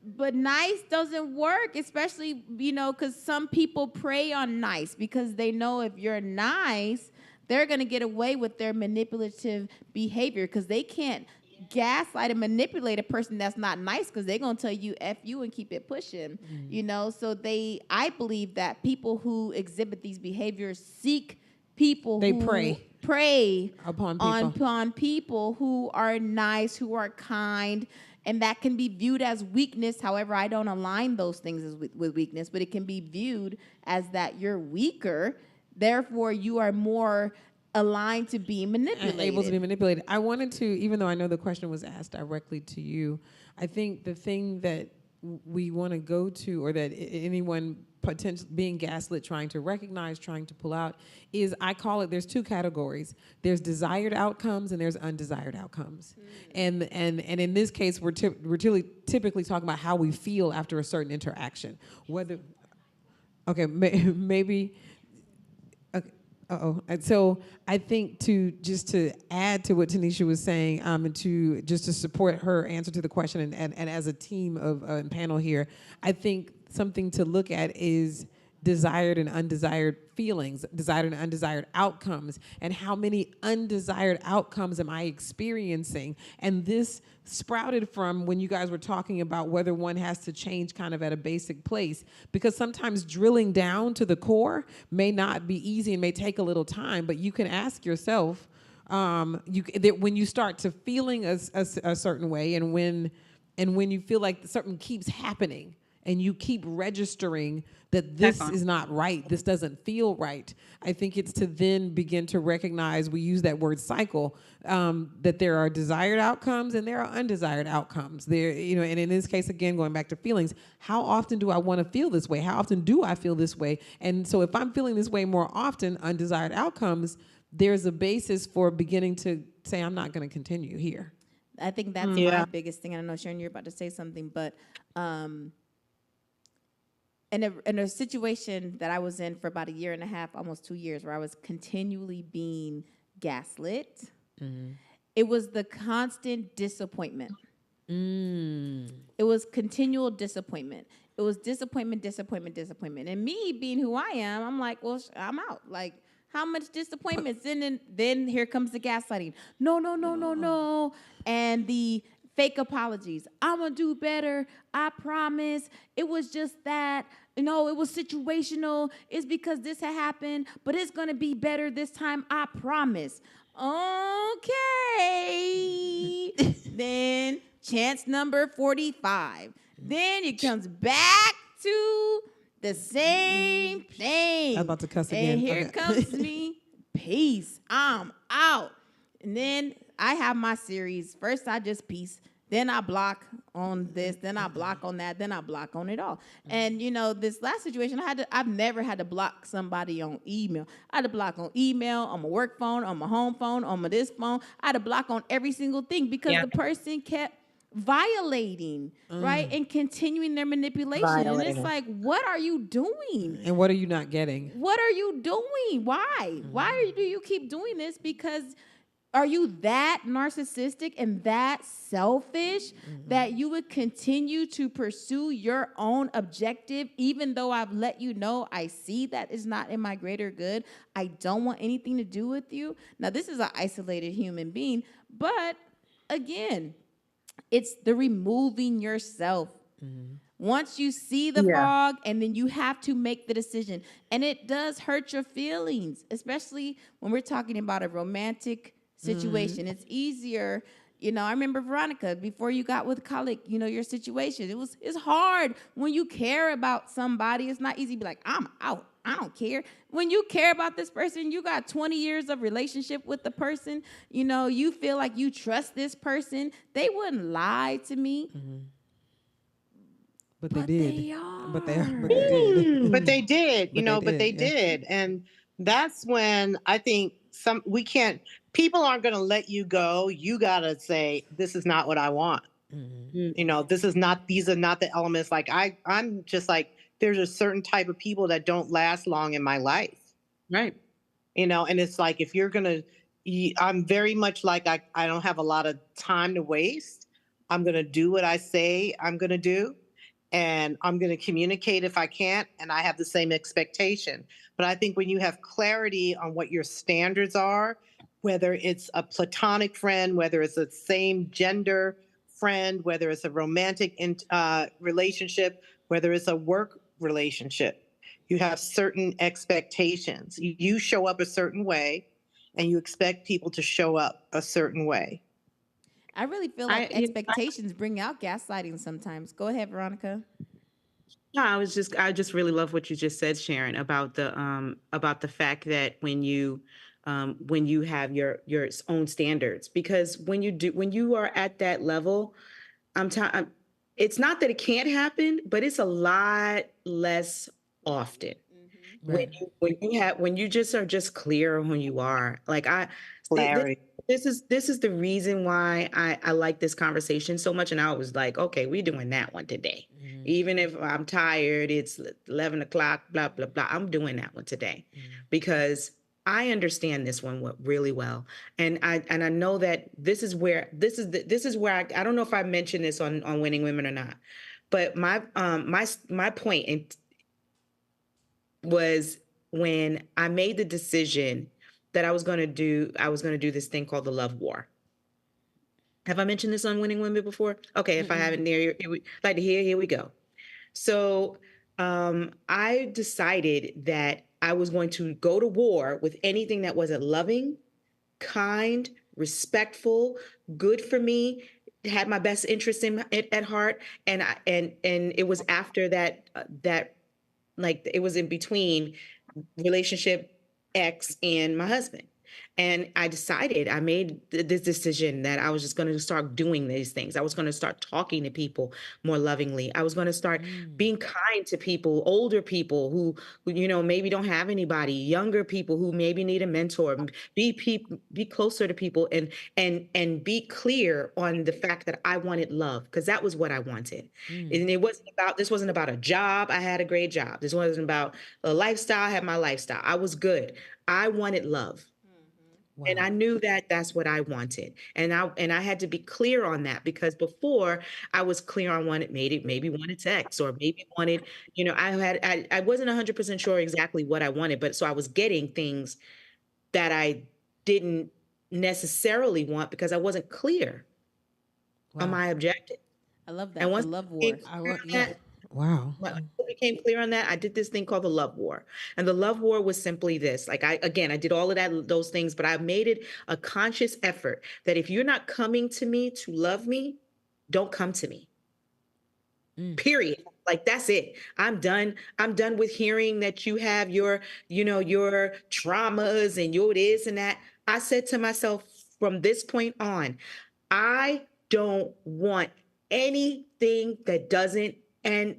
But nice doesn't work, especially, because some people prey on nice because they know if you're nice, they're going to get away with their manipulative behavior because they can't gaslight and manipulate a person that's not nice because they're going to tell you F you and keep it pushing, So I believe that people who exhibit these behaviors seek people who prey upon people who are nice, who are kind, and that can be viewed as weakness. However, I don't align those things with weakness, but it can be viewed as that you're weaker, therefore you are more aligned to being manipulated. Able to be manipulated. I wanted to, even though I know the question was asked directly to you, I think the thing that we want to go to, or that anyone potentially being gaslit, trying to recognize, trying to pull out, is, I call it, there's two categories. There's desired outcomes and there's undesired outcomes. And in this case, we're typically talking about how we feel after a certain interaction. Whether, okay, maybe. So I think to add to what Tanisha was saying, and to support her answer to the question, and as a team of panel here, I think something to look at is desired and undesired feelings, desired and undesired outcomes, and how many undesired outcomes am I experiencing? And this sprouted from when you guys were talking about whether one has to change kind of at a basic place, because sometimes drilling down to the core may not be easy and may take a little time, but you can ask yourself, when you start to feeling a certain way, and when you feel like something keeps happening, and you keep registering that this is not right, this doesn't feel right, I think it's to then begin to recognize, we use that word cycle, that there are desired outcomes and there are undesired outcomes. There, and in this case, again, going back to feelings, how often do I want to feel this way? How often do I feel this way? And so if I'm feeling this way more often, undesired outcomes, there's a basis for beginning to say, I'm not going to continue here. I think that's my biggest thing. I don't know, Sharon, you're about to say something, but in a situation that I was in for about 1.5 years, almost 2 years, where I was continually being gaslit, it was the constant disappointment. It was continual disappointment. It was disappointment. And me being who I am, I'm like, well, I'm out. Like, how much disappointment? Then here comes the gaslighting. No. And the fake apologies. I'm going to do better. I promise. It was just that. It was situational. It's because this had happened, but it's going to be better this time. I promise. Okay. Then chance number 45. Then it comes back to the same thing. I'm about to cuss again. And here comes me. Peace. I'm out. And then I have my series. First, I just peace. Then I block on this. Then I block on that. Then I block on it all. And, this last situation, I've never had to block somebody on email. I had to block on email, on my work phone, on my home phone, on my this phone. I had to block on every single thing because the person kept violating, right? And continuing their manipulation. And it's like, what are you doing? And what are you not getting? What are you doing? Why? Why do you keep doing this? Because Are you that narcissistic and that selfish that you would continue to pursue your own objective, even though I've let you know I see that is not in my greater good? I don't want anything to do with you. Now, this is an isolated human being, but again, it's the removing yourself. Once you see the Yeah. fog, and then you have to make the decision. And it does hurt your feelings, especially when we're talking about a romantic situation. It's easier. I remember Veronica, before you got with Khalid, your situation. It's hard when you care about somebody. It's not easy to be like, I'm out. I don't care. When you care about this person, you got 20 years of relationship with the person. You feel like you trust this person. They wouldn't lie to me. But they But did. they are. But they did. But they did, but they yeah. did. And that's when I think people aren't going to let you go. You got to say, this is not what I want. These are not the elements. Like I'm just like, there's a certain type of people that don't last long in my life. Right. And it's like, if you're going to, I'm very much like, I don't have a lot of time to waste. I'm going to do what I say I'm going to do. And I'm going to communicate if I can't, and I have the same expectation. But I think when you have clarity on what your standards are, whether it's a platonic friend, whether it's a same gender friend, whether it's a romantic relationship, whether it's a work relationship, you have certain expectations. You show up a certain way, and you expect people to show up a certain way. I really feel like expectations bring out gaslighting sometimes. Go ahead, Veronica. No, I just really love what you just said, Sharon, about the fact that when you have your own standards, because when you are at that level, it's not that it can't happen, but it's a lot less often. Right. When you just are just clear on who you are. Like Clarity. this is the reason why I like this conversation so much. And I was like, okay, we're doing that one today. Even if I'm tired, it's 11 o'clock, blah, blah, blah. I'm doing that one today because I understand this one really well. And I know that this is where I don't know if I mentioned this on Winning Women or not, but my point was when I made the decision that I was going to do this thing called the love war. Have I mentioned this on Winning Women before? Okay, if I haven't, like to hear, here we go. So I decided that I was going to go to war with anything that wasn't loving, kind, respectful, good for me, had my best interest at heart, and it was after that like it was in between relationship X and my husband. And I made this decision that I was just going to start doing these things. I was going to start talking to people more lovingly. I was going to start being kind to people, older people who maybe don't have anybody, younger people who maybe need a mentor. Be closer to people and be clear on the fact that I wanted love, because that was what I wanted. And this wasn't about a job. I had a great job. This wasn't about a lifestyle. I had my lifestyle. I was good. I wanted love. Wow. And I knew that that's what I wanted. And I had to be clear on that, because before I was clear on maybe wanted sex, or maybe wanted, I wasn't 100% sure exactly what I wanted, but so I was getting things that I didn't necessarily want because I wasn't clear on my objective. I love that. And The once love I war. became clear on that, Wow. when I became clear on that, I did this thing called the love war. And the love war was simply this. Like I did all of those things, but I made it a conscious effort that if you're not coming to me to love me, don't come to me. Period. Like that's it. I'm done. I'm done with hearing that you have your traumas and your this and that. I said to myself, from this point on, I don't want anything that doesn't and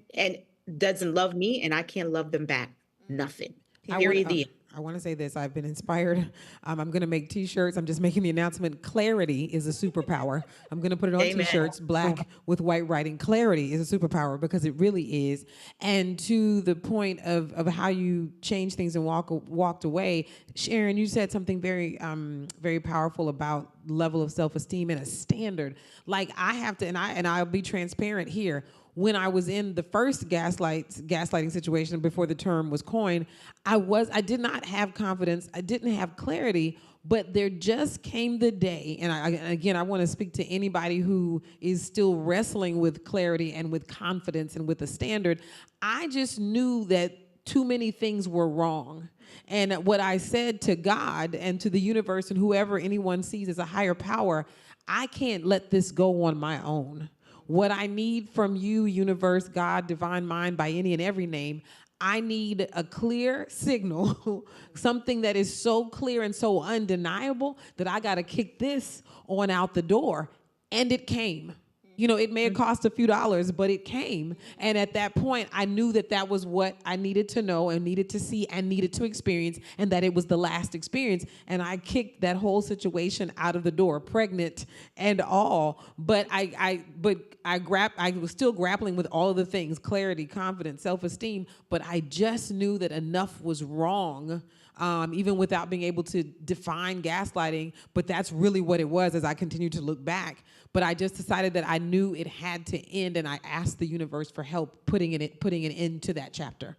doesn't love me, and I can't love them back. Nothing. I Period. want The end. I want to say this. I've been inspired. I'm going to make T-shirts. I'm just making the announcement. Clarity is a superpower. I'm going to put it on Amen. T-shirts, black with white writing. Clarity is a superpower because it really is. And to the point of how you change things and walked away, Sharon, you said something very powerful about level of self-esteem and a standard. Like I have to, and I'll be transparent here. When I was in the first gaslighting situation before the term was coined, I did not have confidence. I didn't have clarity, but there just came the day, and I want to speak to anybody who is still wrestling with clarity and with confidence and with a standard. I just knew that too many things were wrong. And what I said to God and to the universe and whoever anyone sees as a higher power, I can't let this go on my own. What I need from you, universe, God, divine mind, by any and every name, I need a clear signal, something that is so clear and so undeniable that I got to kick this on out the door. And it came. You know, it may have cost a few dollars, but it came. And at that point, I knew that that was what I needed to know and needed to see and needed to experience, and that it was the last experience. And I kicked that whole situation out of the door, pregnant and all. But I was still grappling with all of the things: clarity, confidence, self-esteem. But I just knew that enough was wrong. Even without being able to define gaslighting, but that's really what it was as I continued to look back. But I just decided that I knew it had to end, and I asked the universe for help putting an end to that chapter.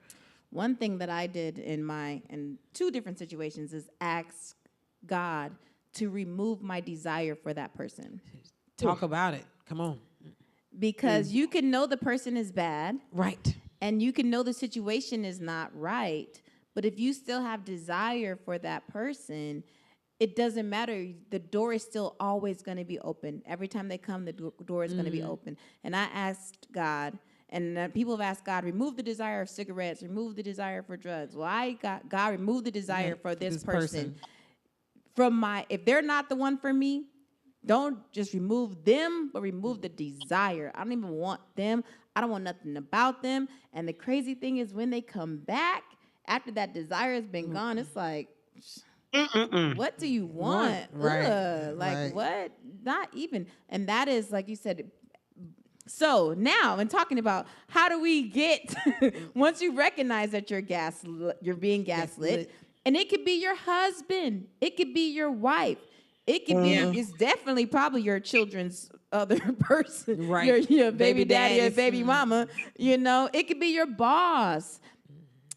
One thing that I did in two different situations is ask God to remove my desire for that person. Talk about it. Come on. Because you can know the person is bad. Right. And you can know the situation is not right. But if you still have desire for that person, it doesn't matter. The door is still always going to be open. Every time they come, the door is going to be open. And I asked God, and people have asked God, remove the desire of cigarettes, remove the desire for drugs. Well, I got God, remove the desire for this person. If they're not the one for me, don't just remove them, but remove the desire. I don't even want them. I don't want nothing about them. And the crazy thing is when they come back, after that desire has been gone, it's like, what do you want? Right. Like, what? Not even. And that is, like you said. So now, in talking about how do we get, once you recognize that you're being gaslit, and it could be your husband, it could be your wife, it could be, it's definitely probably your children's other person, right? Your baby daddy or baby mama, you know, it could be your boss.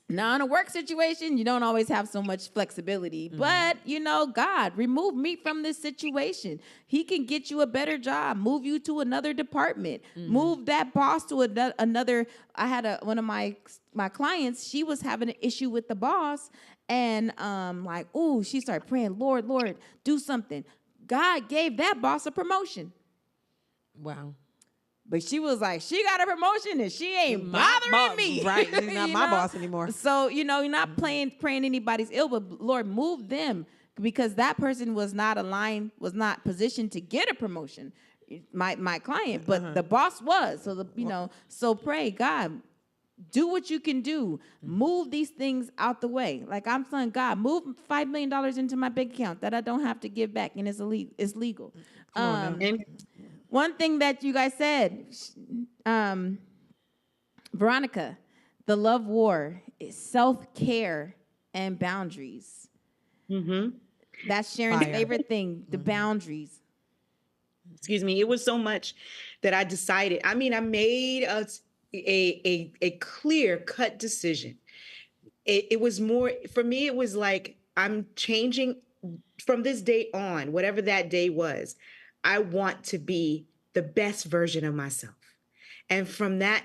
Now, in a work situation, you don't always have so much flexibility. But, you know, God, remove me from this situation. He can get you a better job, move you to another department, move that boss to another. I had one of my clients, she was having an issue with the boss. And she started praying, Lord, do something. God gave that boss a promotion. Wow. But she was like, she got a promotion and she ain't bothering me. Right. She's not my boss anymore. So, you know, you're not praying anybody's ill, but Lord, move them, because that person was not aligned, was not positioned to get a promotion. My client, but the boss was. So, so pray, God, do what you can do. Move these things out the way. Like I'm saying, God, move $5 million into my bank account that I don't have to give back, and it's legal. One thing that you guys said, Veronica, the love war is self-care and boundaries. That's Sharon's favorite thing, the boundaries. Excuse me. It was so much that I decided. I mean, I made a clear-cut decision. It was more, for me, it was like, I'm changing from this day on, whatever that day was. I want to be the best version of myself. And from that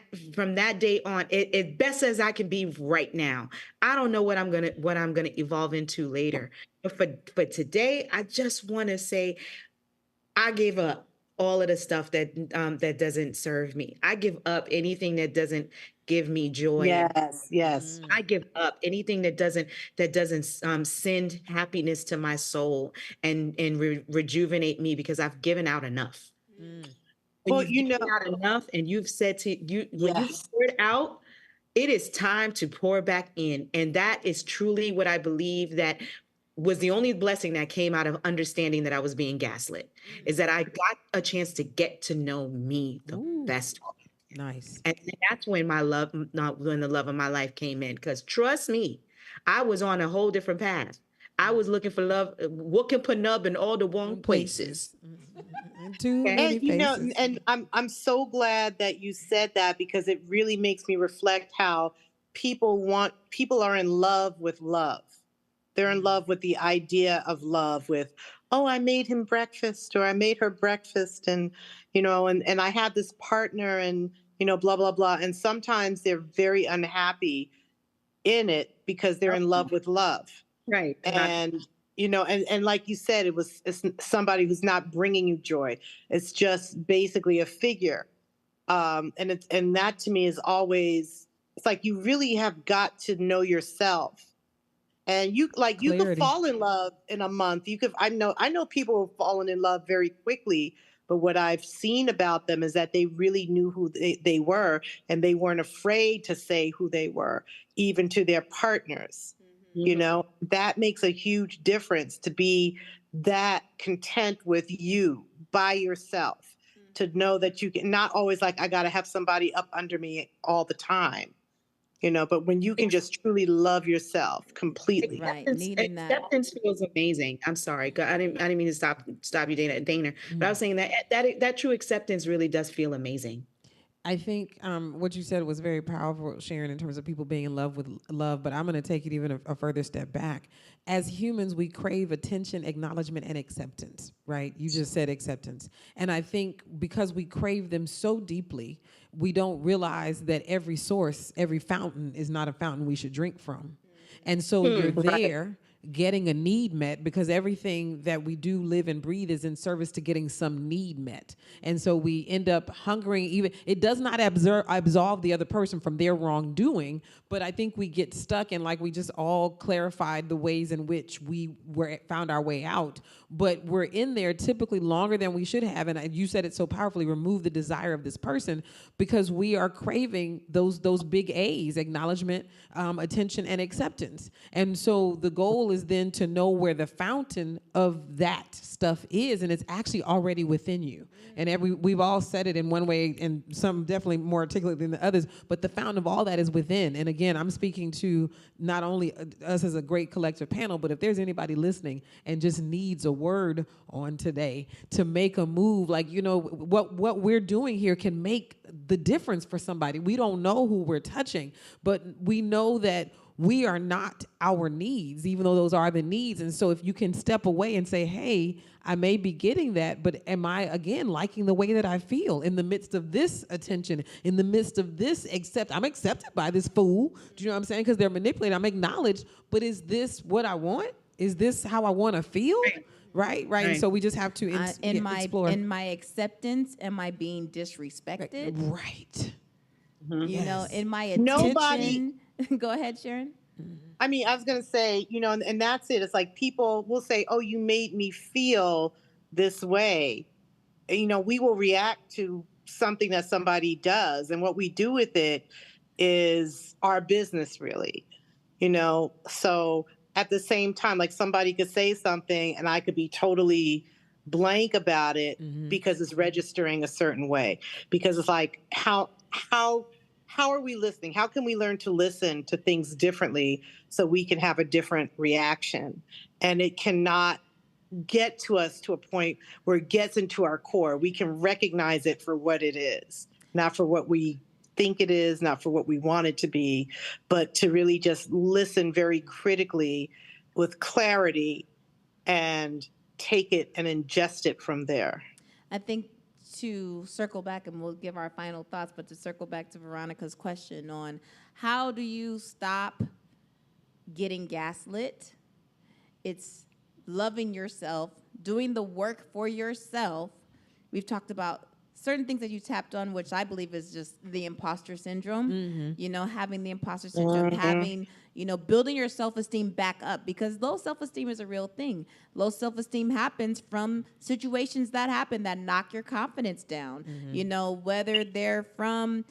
day on, as best as I can be right now. I don't know what I'm gonna evolve into later. But for today, I just want to say I gave up all of the stuff that doesn't serve me. I give up anything that doesn't give me joy. Yes. I give up anything that doesn't send happiness to my soul and rejuvenate me, because I've given out enough. When Well, you've given out enough, and you've said when you've poured out, it is time to pour back in. And that is truly what I believe that was the only blessing that came out of understanding that I was being gaslit, is that I got a chance to get to know me the best. Nice. And that's when not when the love of my life came in. Because trust me, I was on a whole different path. I was looking for love, whooping penub in all the wrong places. Too Okay. many And you know, faces. and I'm so glad that you said that, because it really makes me reflect how people are in love with love. They're in love with the idea of love, with, oh, I made him breakfast, or I made her breakfast, and and I had this partner, and blah blah blah. And sometimes they're very unhappy in it because they're in love with love. Right. And and like you said, it's somebody who's not bringing you joy. It's just basically a figure. And that to me is always, it's like you really have got to know yourself. And you could Clarity. fall in love in a month. I know people have fallen in love very quickly, but what I've seen about them is that they really knew who they were, and they weren't afraid to say who they were, even to their partners. That makes a huge difference, to be that content with you by yourself, to know that you can not always, like, I got to have somebody up under me all the time. But when you can just truly love yourself completely. Right, needing that. Acceptance feels amazing. I'm sorry. I didn't mean to stop you, Dana. But I was saying that true acceptance really does feel amazing. I think what you said was very powerful, Sharon, in terms of people being in love with love. But I'm going to take it even a further step back. As humans, we crave attention, acknowledgement, and acceptance, right? You just said acceptance. And I think because we crave them so deeply, we don't realize that every source, every fountain is not a fountain we should drink from. And so you're there getting a need met, because everything that we do live and breathe is in service to getting some need met. And so we end up hungering, even it does not absolve the other person from their wrongdoing, but I think we get stuck in, like we just all clarified the ways in which we found our way out, but we're in there typically longer than we should have. And you said it so powerfully, remove the desire of this person, because we are craving those big A's: acknowledgement, attention, and acceptance. And so the goal is then to know where the fountain of that stuff is, and it's actually already within you. And we've all said it in one way, and some definitely more articulate than the others, but the fountain of all that is within. And again, I'm speaking to not only us as a great collective panel, but if there's anybody listening and just needs a word on today to make a move, like, what we're doing here can make the difference for somebody. We don't know who we're touching, but we know that we are not our needs, even though those are the needs. And so if you can step away and say, hey, I may be getting that, but am I, again, liking the way that I feel in the midst of this attention, in the midst of this I'm accepted by this fool. Do you know what I'm saying? Because they're manipulated. I'm acknowledged, but is this what I want? Is this how I want to feel? Right. And so we just have to explore. In my acceptance, am I being disrespected? Right. In my attention. Nobody. Go ahead, Sharon. I mean, I was going to say, and that's it. It's like people will say, oh, you made me feel this way. We will react to something that somebody does, and what we do with it is our business, really. So at the same time, like, somebody could say something and I could be totally blank about it because it's registering a certain way. Because it's like, how are we listening? How can we learn to listen to things differently so we can have a different reaction? And it cannot get to us to a point where it gets into our core. We can recognize it for what it is, not for what we think it is, not for what we want it to be, but to really just listen very critically with clarity and take it and ingest it from there. I think, to circle back, and we'll give our final thoughts, but to circle back to Veronica's question on how do you stop getting gaslit, it's loving yourself, doing the work for yourself. We've talked about certain things that you tapped on, which I believe is just the imposter syndrome, having the imposter syndrome, having, building your self-esteem back up, because low self-esteem is a real thing. Low self-esteem happens from situations that happen that knock your confidence down, whether they're from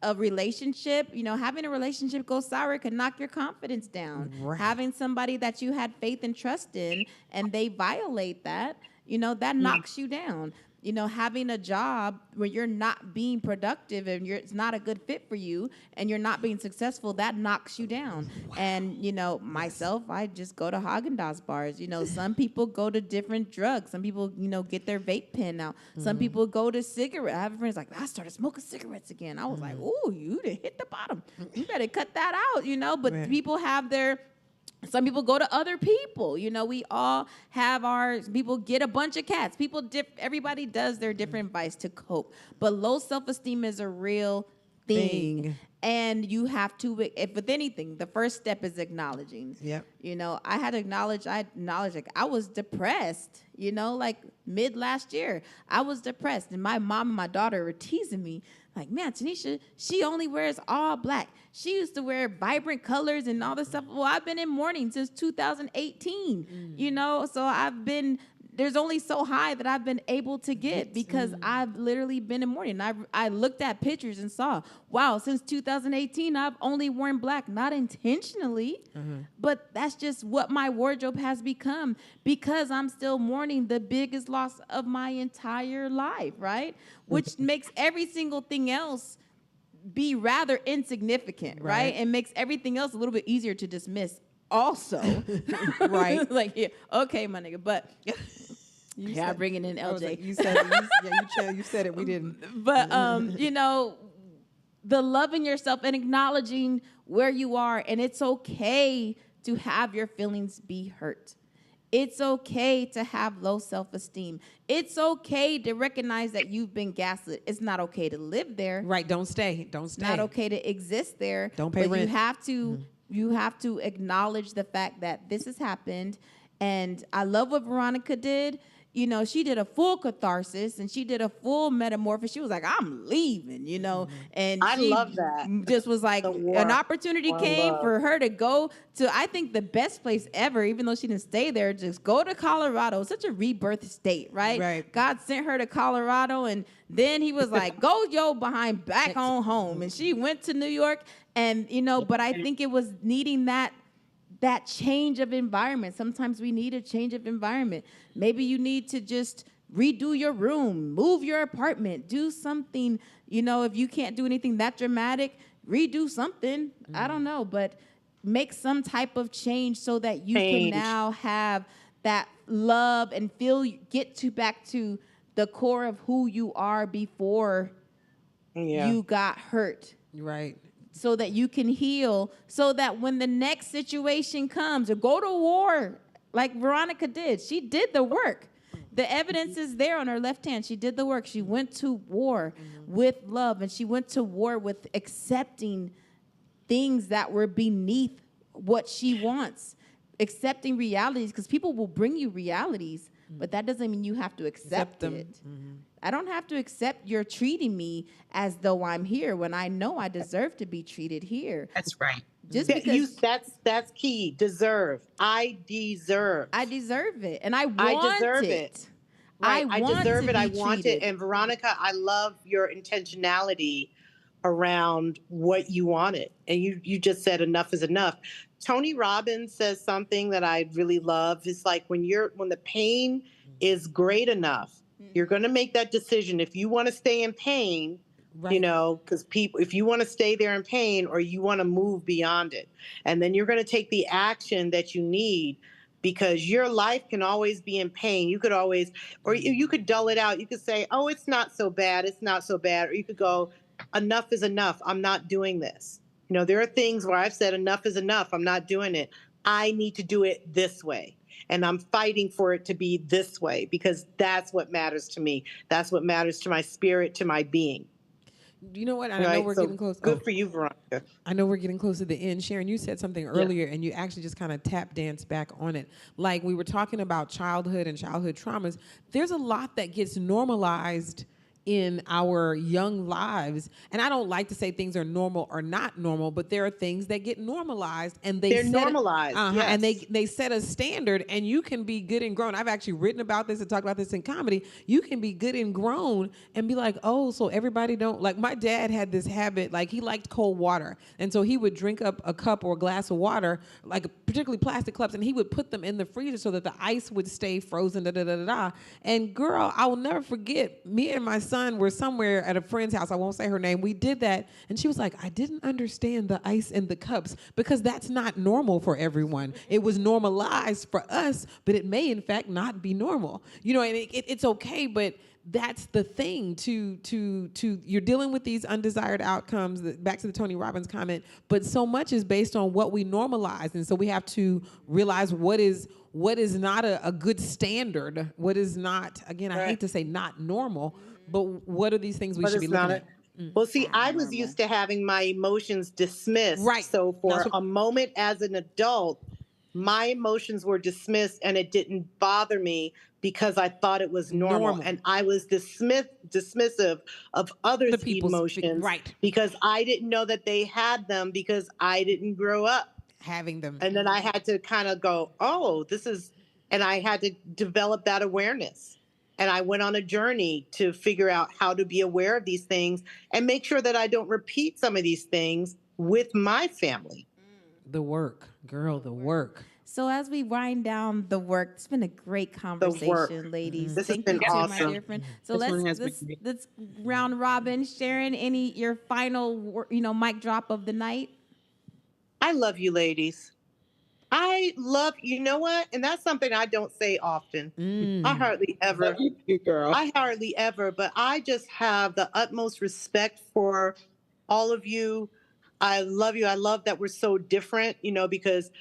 a relationship, having a relationship go sour can knock your confidence down. Right. Having somebody that you had faith and trust in and they violate that, that knocks you down. Having a job where you're not being productive and it's not a good fit for you and you're not being successful, that knocks you down. Wow. And, myself, I just go to Haagen-Dazs bars. Some people go to different drugs. Some people, get their vape pen out. Some people go to cigarette. I have a friend who's like, I started smoking cigarettes again. I was like, ooh, you done hit the bottom. You better cut that out, But Right. people have some people go to other people. We all have people get a bunch of cats. Everybody does their different vice to cope. But low self-esteem is a real thing. And you have to, if with anything, the first step is acknowledging. Yep. I had to acknowledge, like I was depressed, like mid last year. I was depressed. And my mom and my daughter were teasing me. Like, man, Tanisha, she only wears all black. She used to wear vibrant colors and all this stuff. Well, I've been in mourning since 2018, so there's only so high that I've been able to get because I've literally been in mourning. I looked at pictures and saw, wow, since 2018, I've only worn black, not intentionally, but that's just what my wardrobe has become because I'm still mourning the biggest loss of my entire life, right? Which makes every single thing else be rather insignificant, right? And makes everything else a little bit easier to dismiss also. Right. Like, yeah, okay, my nigga, but yeah, bringing in LJ. Like, you said it. You said it. We didn't. But the loving yourself and acknowledging where you are, and it's okay to have your feelings be hurt. It's okay to have low self-esteem. It's okay to recognize that you've been gaslit. It's not okay to live there. Right. Don't stay. Don't stay. Not okay to exist there. Don't pay rent. You have to acknowledge the fact that this has happened. And I love what Veronica did. She did a full catharsis and she did a full metamorphosis. She was like, I'm leaving, and I she love that. Just was like, an opportunity came for her to go to, I think, the best place ever, even though she didn't stay there, just go to Colorado. Such a rebirth state, right? Right. God sent her to Colorado and then he was like, go behind back on home. And she went to New York and, but I think it was needing that change of environment. Sometimes we need a change of environment. Maybe you need to just redo your room, move your apartment, do something. If you can't do anything that dramatic, redo something. I don't know, but make some type of change so that you can now have that love and get back to the core of who you are before you got hurt. Right. So that you can heal, so that when the next situation comes, or go to war, like Veronica did. She did the work. The evidence is there on her left hand. She did the work. She went to war with love, and she went to war with accepting things that were beneath what she wants, accepting realities, because people will bring you realities, but that doesn't mean you have to accept them. it. I don't have to accept you're treating me as though I'm here when I know I deserve to be treated here. That's right. Just because that's key. Deserve. I deserve it, and I want it. Right. I deserve it. I want treated. it. And Veronica, I love your intentionality around what you wanted. And you just said enough is enough. Tony Robbins says something that I really love. It's like when the pain is great enough, you're going to make that decision. If you want to stay in pain, Right. Because if you want to stay there in pain or you want to move beyond it, and then you're going to take the action that you need, because your life can always be in pain. You could always, or you could dull it out. You could say, oh, it's not so bad. It's not so bad. Or you could go, enough is enough. I'm not doing this. There are things where I've said enough is enough. I'm not doing it. I need to do it this way. And I'm fighting for it to be this way because that's what matters to me. That's what matters to my spirit, to my being. You know what? I know we're getting close. Good for you, Veronica. I know we're getting close to the end. Sharon, you said something earlier, and you actually just kind of tap dance back on it. Like we were talking about childhood and childhood traumas. There's a lot that gets normalized in our young lives. And I don't like to say things are normal or not normal, but there are things that get normalized and They're normalized, and yes. they set a standard, and you can be good and grown. I've actually written about this and talked about this in comedy. You can be good and grown and be like, oh, so everybody don't like. My dad had this habit, like he liked cold water, and so he would drink up a cup or a glass of water, like particularly plastic cups, and he would put them in the freezer so that the ice would stay frozen. Da da da da da. And girl, I will never forget. Me and my son were somewhere at a friend's house. I won't say her name. We did that, and she was like, I didn't understand the ice in the cups because that's not normal for everyone. It was normalized for us, but it may in fact not be normal. You know, and it's okay, but that's the thing. To you're dealing with these undesired outcomes. Back to the Tony Robbins comment, but so much is based on what we normalize, and so we have to realize what is not a good standard. What is not, again, I hate to say not normal, but what are these things we should be looking at? Well, see, I was used to having my emotions dismissed. Right. So for a moment as an adult, my emotions were dismissed and it didn't bother me because I thought it was normal. And I was dismissive of others' emotions, right, because I didn't know that they had them because I didn't grow up having them. And then I had to kind of go, oh, and I had to develop that awareness. And I went on a journey to figure out how to be aware of these things and make sure that I don't repeat some of these things with my family. The work, girl, the work. So as we wind down the work, it's been a great conversation, ladies. This Thank has been you to awesome. my dear friend. So let's round robin. Sharon, your final mic drop of the night? I love you, ladies. You know what? And that's something I don't say often. I hardly ever. Love you, girl. I hardly ever, but I just have the utmost respect for all of you. I love you. I love that we're so different, because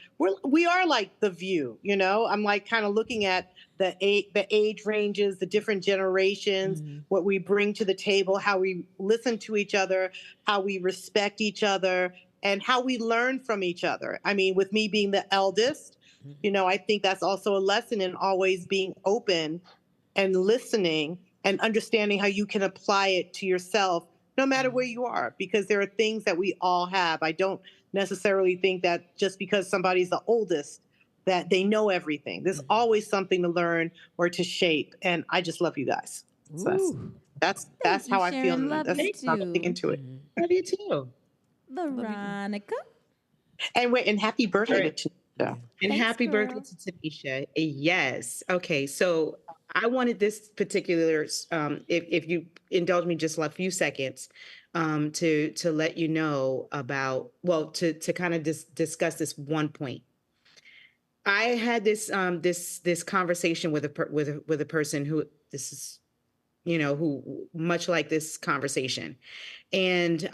we are like The View, I'm like kind of looking at the age ranges, the different generations, what we bring to the table, how we listen to each other, how we respect each other, and how we learn from each other. I mean, with me being the eldest, I think that's also a lesson in always being open and listening and understanding how you can apply it to yourself, no matter where you are, because there are things that we all have. I don't necessarily think that just because somebody's the oldest, that they know everything. There's always something to learn or to shape. And I just love you guys. So that's how I feel. Love you I'm too. into it. Love you too. Veronica. And happy birthday to Tanisha. And Thanks, happy girl. birthday to Tanisha. Yes. Okay. So I wanted this particular, if you indulge me just a few seconds, to let you know about, to kind of discuss this one point. I had this conversation with a person who who much like this conversation, and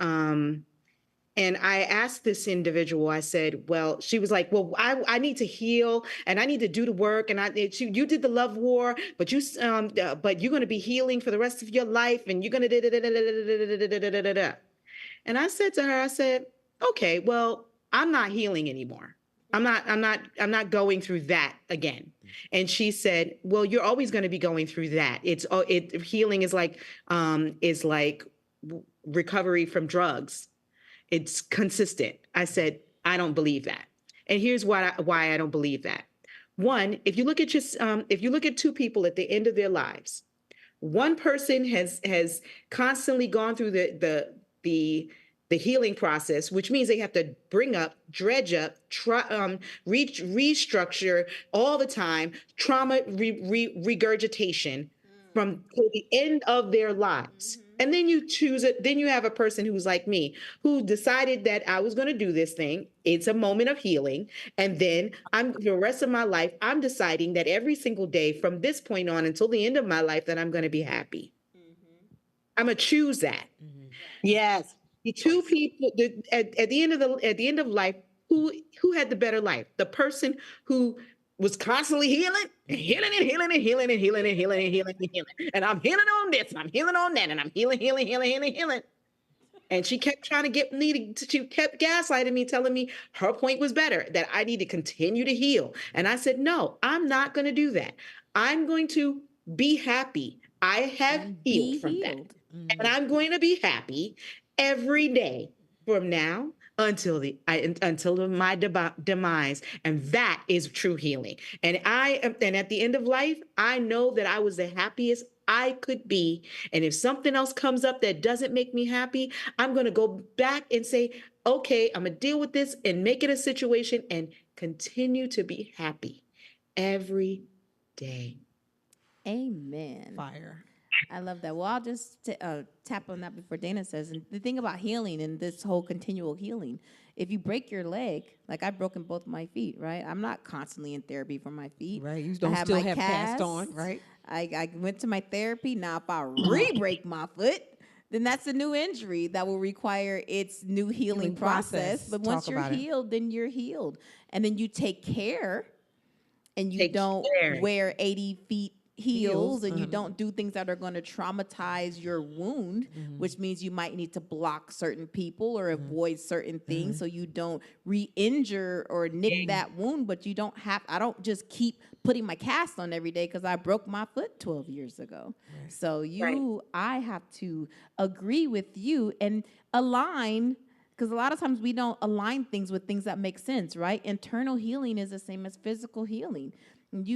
I asked this individual, I said, well, she was like, well, I need to heal and I need to do the work. And you did the love war, but you're going to be healing for the rest of your life. And you're going to And I said to her, I said, okay, well, I'm not healing anymore. I'm not going through that again. And she said, well, you're always going to be going through that. Healing is like recovery from drugs. It's consistent. I said, I don't believe that. And here's why I don't believe that. One, if you look at two people at the end of their lives, one person has constantly gone through the healing process, which means they have to bring up, dredge up, restructure all the time, trauma regurgitation from the end of their lives. And then you choose it. Then you have a person who's like me, who decided that I was going to do this thing. It's a moment of healing. And then the rest of my life, I'm deciding that every single day from this point on until the end of my life that I'm going to be happy. I'm going to choose that. Yes. The two people at the end of life, who had the better life? The person who was constantly healing and healing and healing and healing and healing and healing and healing and healing. And I'm healing on this and I'm healing on that and I'm healing. And she kept trying to get me she kept gaslighting me, telling me her point was better, that I need to continue to heal. And I said, no, I'm not going to do that. I'm going to be happy. I have And healed be from that. healed. And I'm going to be happy every day from now until my demise. And that is true healing. And at the end of life, I know that I was the happiest I could be. And if something else comes up that doesn't make me happy, I'm going to go back and say, okay, I'm going to deal with this and make it a situation and continue to be happy every day. Amen. Fire. I love that. Well, I'll just tap on that before Dana says. And the thing about healing and this whole continual healing, if you break your leg, like I've broken both my feet, right? I'm not constantly in therapy for my feet. Right. You I don't have still my have cast on, cast. right? I went to my therapy. Now, if I re-break my foot, then that's a new injury that will require its new healing Healing process. process. But once Talk you're about it. healed, then you're healed. And then you take care and you Take don't care. wear 80 feet heels and you uh-huh. don't do things that are going to traumatize your wound, which means you might need to block certain people or avoid certain things so you don't re-injure or nick that wound. But you don't have, I don't just keep putting my cast on every day because I broke my foot 12 years ago. So I have to agree with you and align, because a lot of times we don't align things with things that make sense, right? Internal healing is the same as physical healing. When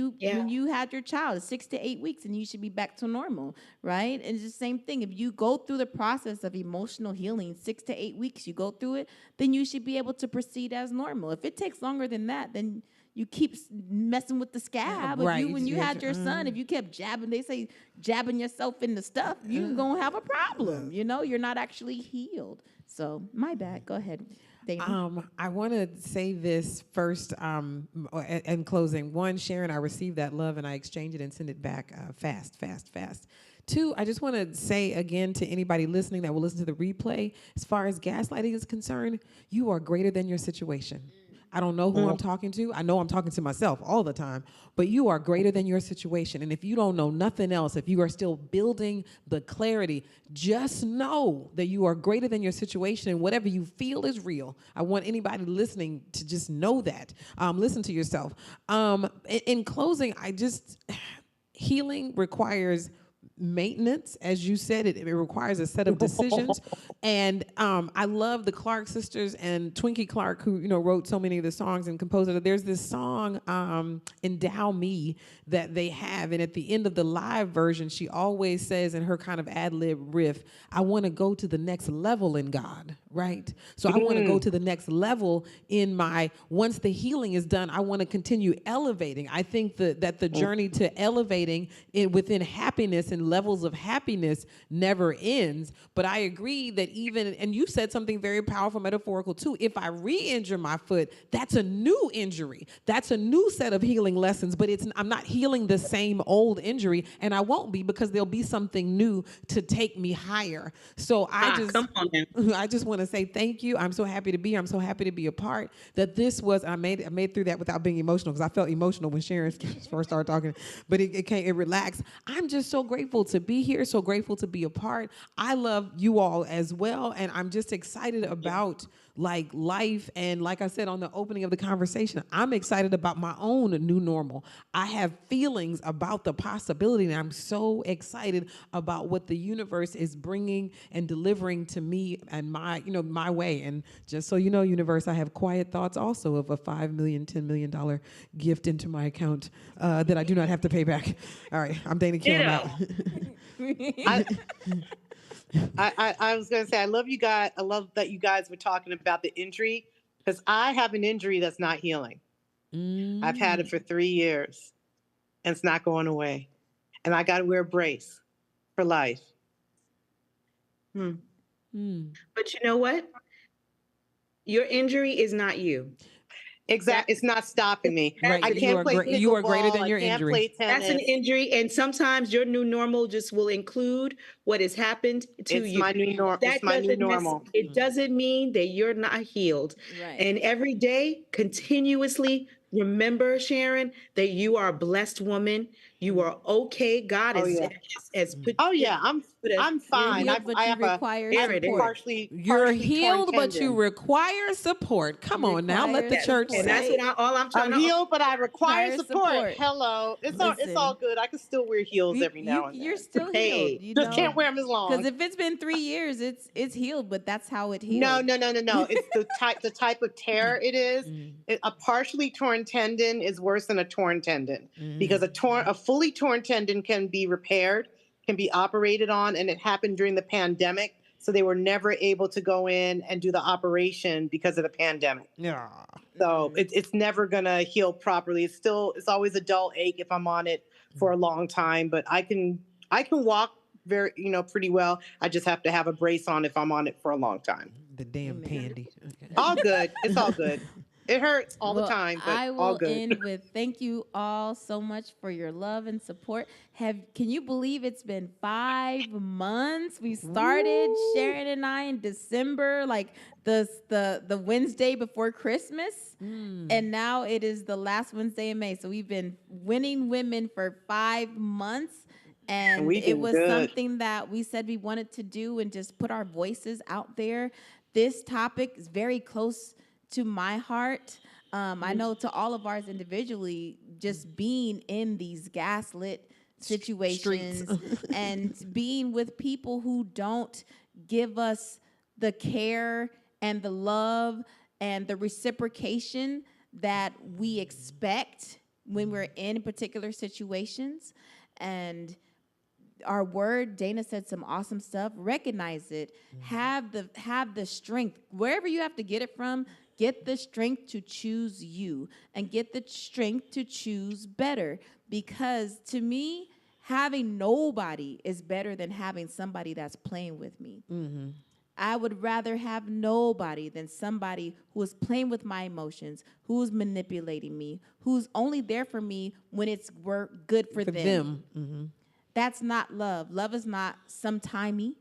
you had your child, it's 6 to 8 weeks, and you should be back to normal, right? And it's the same thing. If you go through the process of emotional healing, 6 to 8 weeks, you go through it, then you should be able to proceed as normal. If it takes longer than that, then you keep messing with the scab. Right. When you had your son, if you kept jabbing, they say jabbing yourself in the stuff, you're gonna have a problem. You're not actually healed. So my bad. Go ahead, Dana. I want to say this first in closing. One, Sharon, I received that love and I exchange it and send it back fast. Two, I just want to say again to anybody listening that will listen to the replay, as far as gaslighting is concerned, you are greater than your situation. I don't know who I'm talking to. I know I'm talking to myself all the time, but you are greater than your situation. And if you don't know nothing else, if you are still building the clarity, just know that you are greater than your situation and whatever you feel is real. I want anybody listening to just know that. Listen to yourself. In closing, healing requires maintenance, as you said. It requires a set of decisions. And I love the Clark sisters and Twinkie Clark, who wrote so many of the songs and composed it. There's this song, Endow Me, that they have, and at the end of the live version, she always says in her kind of ad-lib riff, I want to go to the next level in God, right? So I want to go to the next level in once the healing is done, I want to continue elevating. I think that the journey to elevating within happiness and levels of happiness never ends. But I agree that and you said something very powerful, metaphorical too, if I re-injure my foot, that's a new injury. That's a new set of healing lessons, but I'm not healing the same old injury, and I won't be, because there'll be something new to take me higher. So Come on now. I just want to say thank you. I'm so happy to be here. I'm so happy to be a part. That this was, I made through that without being emotional, because I felt emotional when Sharon first started talking, but it relaxed. I'm just so grateful to be here, so grateful to be a part. I love you all as well, and I'm just excited about life. And like I said on the opening of the conversation, I'm excited about my own new normal. I have feelings about the possibility, and I'm so excited about what the universe is bringing and delivering to me and my way. And just so you know, universe, I have quiet thoughts also of a $5 million, $10 million gift into my account that I do not have to pay back. All right, I'm Dana Kill. I'm out. I was going to say, I love you guys. I love that you guys were talking about the injury, because I have an injury that's not healing. I've had it for 3 years and it's not going away. And I got to wear a brace for life. But you know what? Your injury is not you. Exactly. It's not stopping me. Right. I can't play pickleball. You are greater than your I can't injury. play tennis. That's an injury, and sometimes your new normal just will include what has happened to It's you. my new normal. It's my new normal. It doesn't mean that you're not healed. Right. And every day, continuously remember, Sharon, that you are a blessed woman. You are okay. God Oh yeah. has put Oh you yeah. know, put a You're I'm fine. healed, but I you have a require There I have it a is. support. You're partially torn healed, but you tendon. require support. Come on now, let Require the Yes, church and support. that's say. what all I'm trying I'm to. healed, but I require Require support. support. Hello. It's all Listen, good. I can still wear heels every now and you're then. still healed, Hey, you Just know. can't wear them as Because long. if it's been 3 years, it's healed, but that's how it No, healed. no, no, no, no. It's the type of tear it is. A partially torn tendon is worse than a torn tendon because a fully torn tendon can be repaired, can be operated on, and it happened during the pandemic. So they were never able to go in and do the operation because of the pandemic. Yeah. So it's never gonna heal properly. It's always a dull ache if I'm on it for a long time, but I can walk very, pretty well. I just have to have a brace on if I'm on it for a long time. The damn Amen. pandy. Okay. All good. It's all good. It hurts all the Well, time, but I all will good. end with thank you all so much for your love and support. Can you believe it's been 5 months? We started Sharon and I in December, like the Wednesday before Christmas, and now it is the last Wednesday in May. So we've been winning women for 5 months. And we it did was good. something that we said we wanted to do and just put our voices out there. This topic is very close to my heart. I know to all of ours individually, just being in these gaslit situations and being with people who don't give us the care and the love and the reciprocation that we expect when we're in particular situations. And our word, Dana said some awesome stuff. Recognize it. Have the strength. Wherever you have to get it from, get the strength to choose you and get the strength to choose better. Because to me, having nobody is better than having somebody that's playing with me. I would rather have nobody than somebody who is playing with my emotions, who's manipulating me, who's only there for me when it's good for them. That's not love. Love is not sometimey.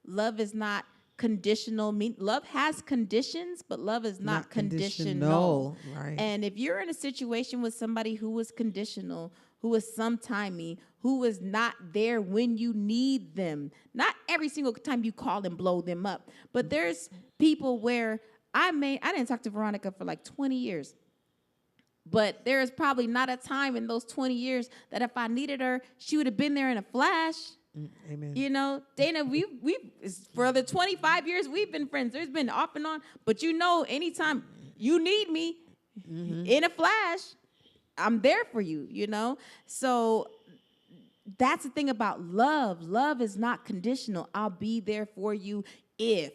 Love is not conditional. Love has conditions, but love is not conditional. Right. And if you're in a situation with somebody who is conditional, who is sometimey, who is not there when you need them, not every single time you call and blow them up, but there's people where I didn't talk to Veronica for like 20 years. But there is probably not a time in those 20 years that if I needed her, she would have been there in a flash. Amen. You know, Dana, we for the 25 years we've been friends. There's been off and on, but anytime you need me in a flash, I'm there for you, So that's the thing about love. Love is not conditional. I'll be there for you if.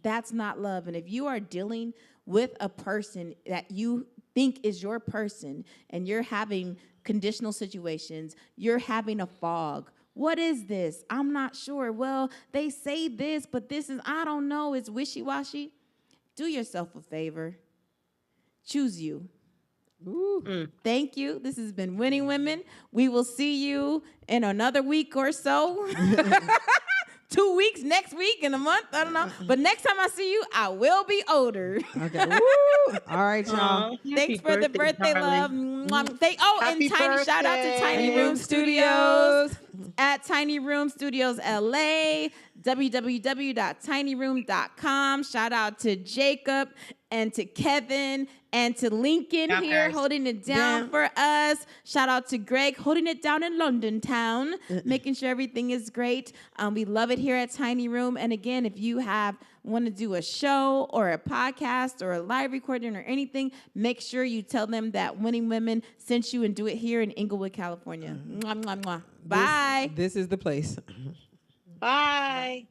That's not love. And if you are dealing with a person that you think is your person and you're having conditional situations, you're having a fog. What is this? I'm not sure. Well, they say this, but I don't know. It's wishy-washy. Do yourself a favor. Choose you. Thank you. This has been Winning Women. We will see you in another week or so. 2 weeks, next week, in a month, I don't know. But next time I see you, I will be older. Okay. Woo! All right, y'all. Thanks for the birthday love. Happy And tiny shout out to Tiny birthday. Room Studios at Tiny Room Studios LA, www.tinyroom.com. Shout out to Jacob and to Kevin and to Lincoln here holding it down for us. Shout out to Greg holding it down in London town, making sure everything is great. We love it here at Tiny Room. And again, if you want to do a show or a podcast or a live recording or anything, make sure you tell them that Winning Women sent you and do it here in Inglewood, California. Mwah, mwah, mwah. Bye. This is the place. Bye.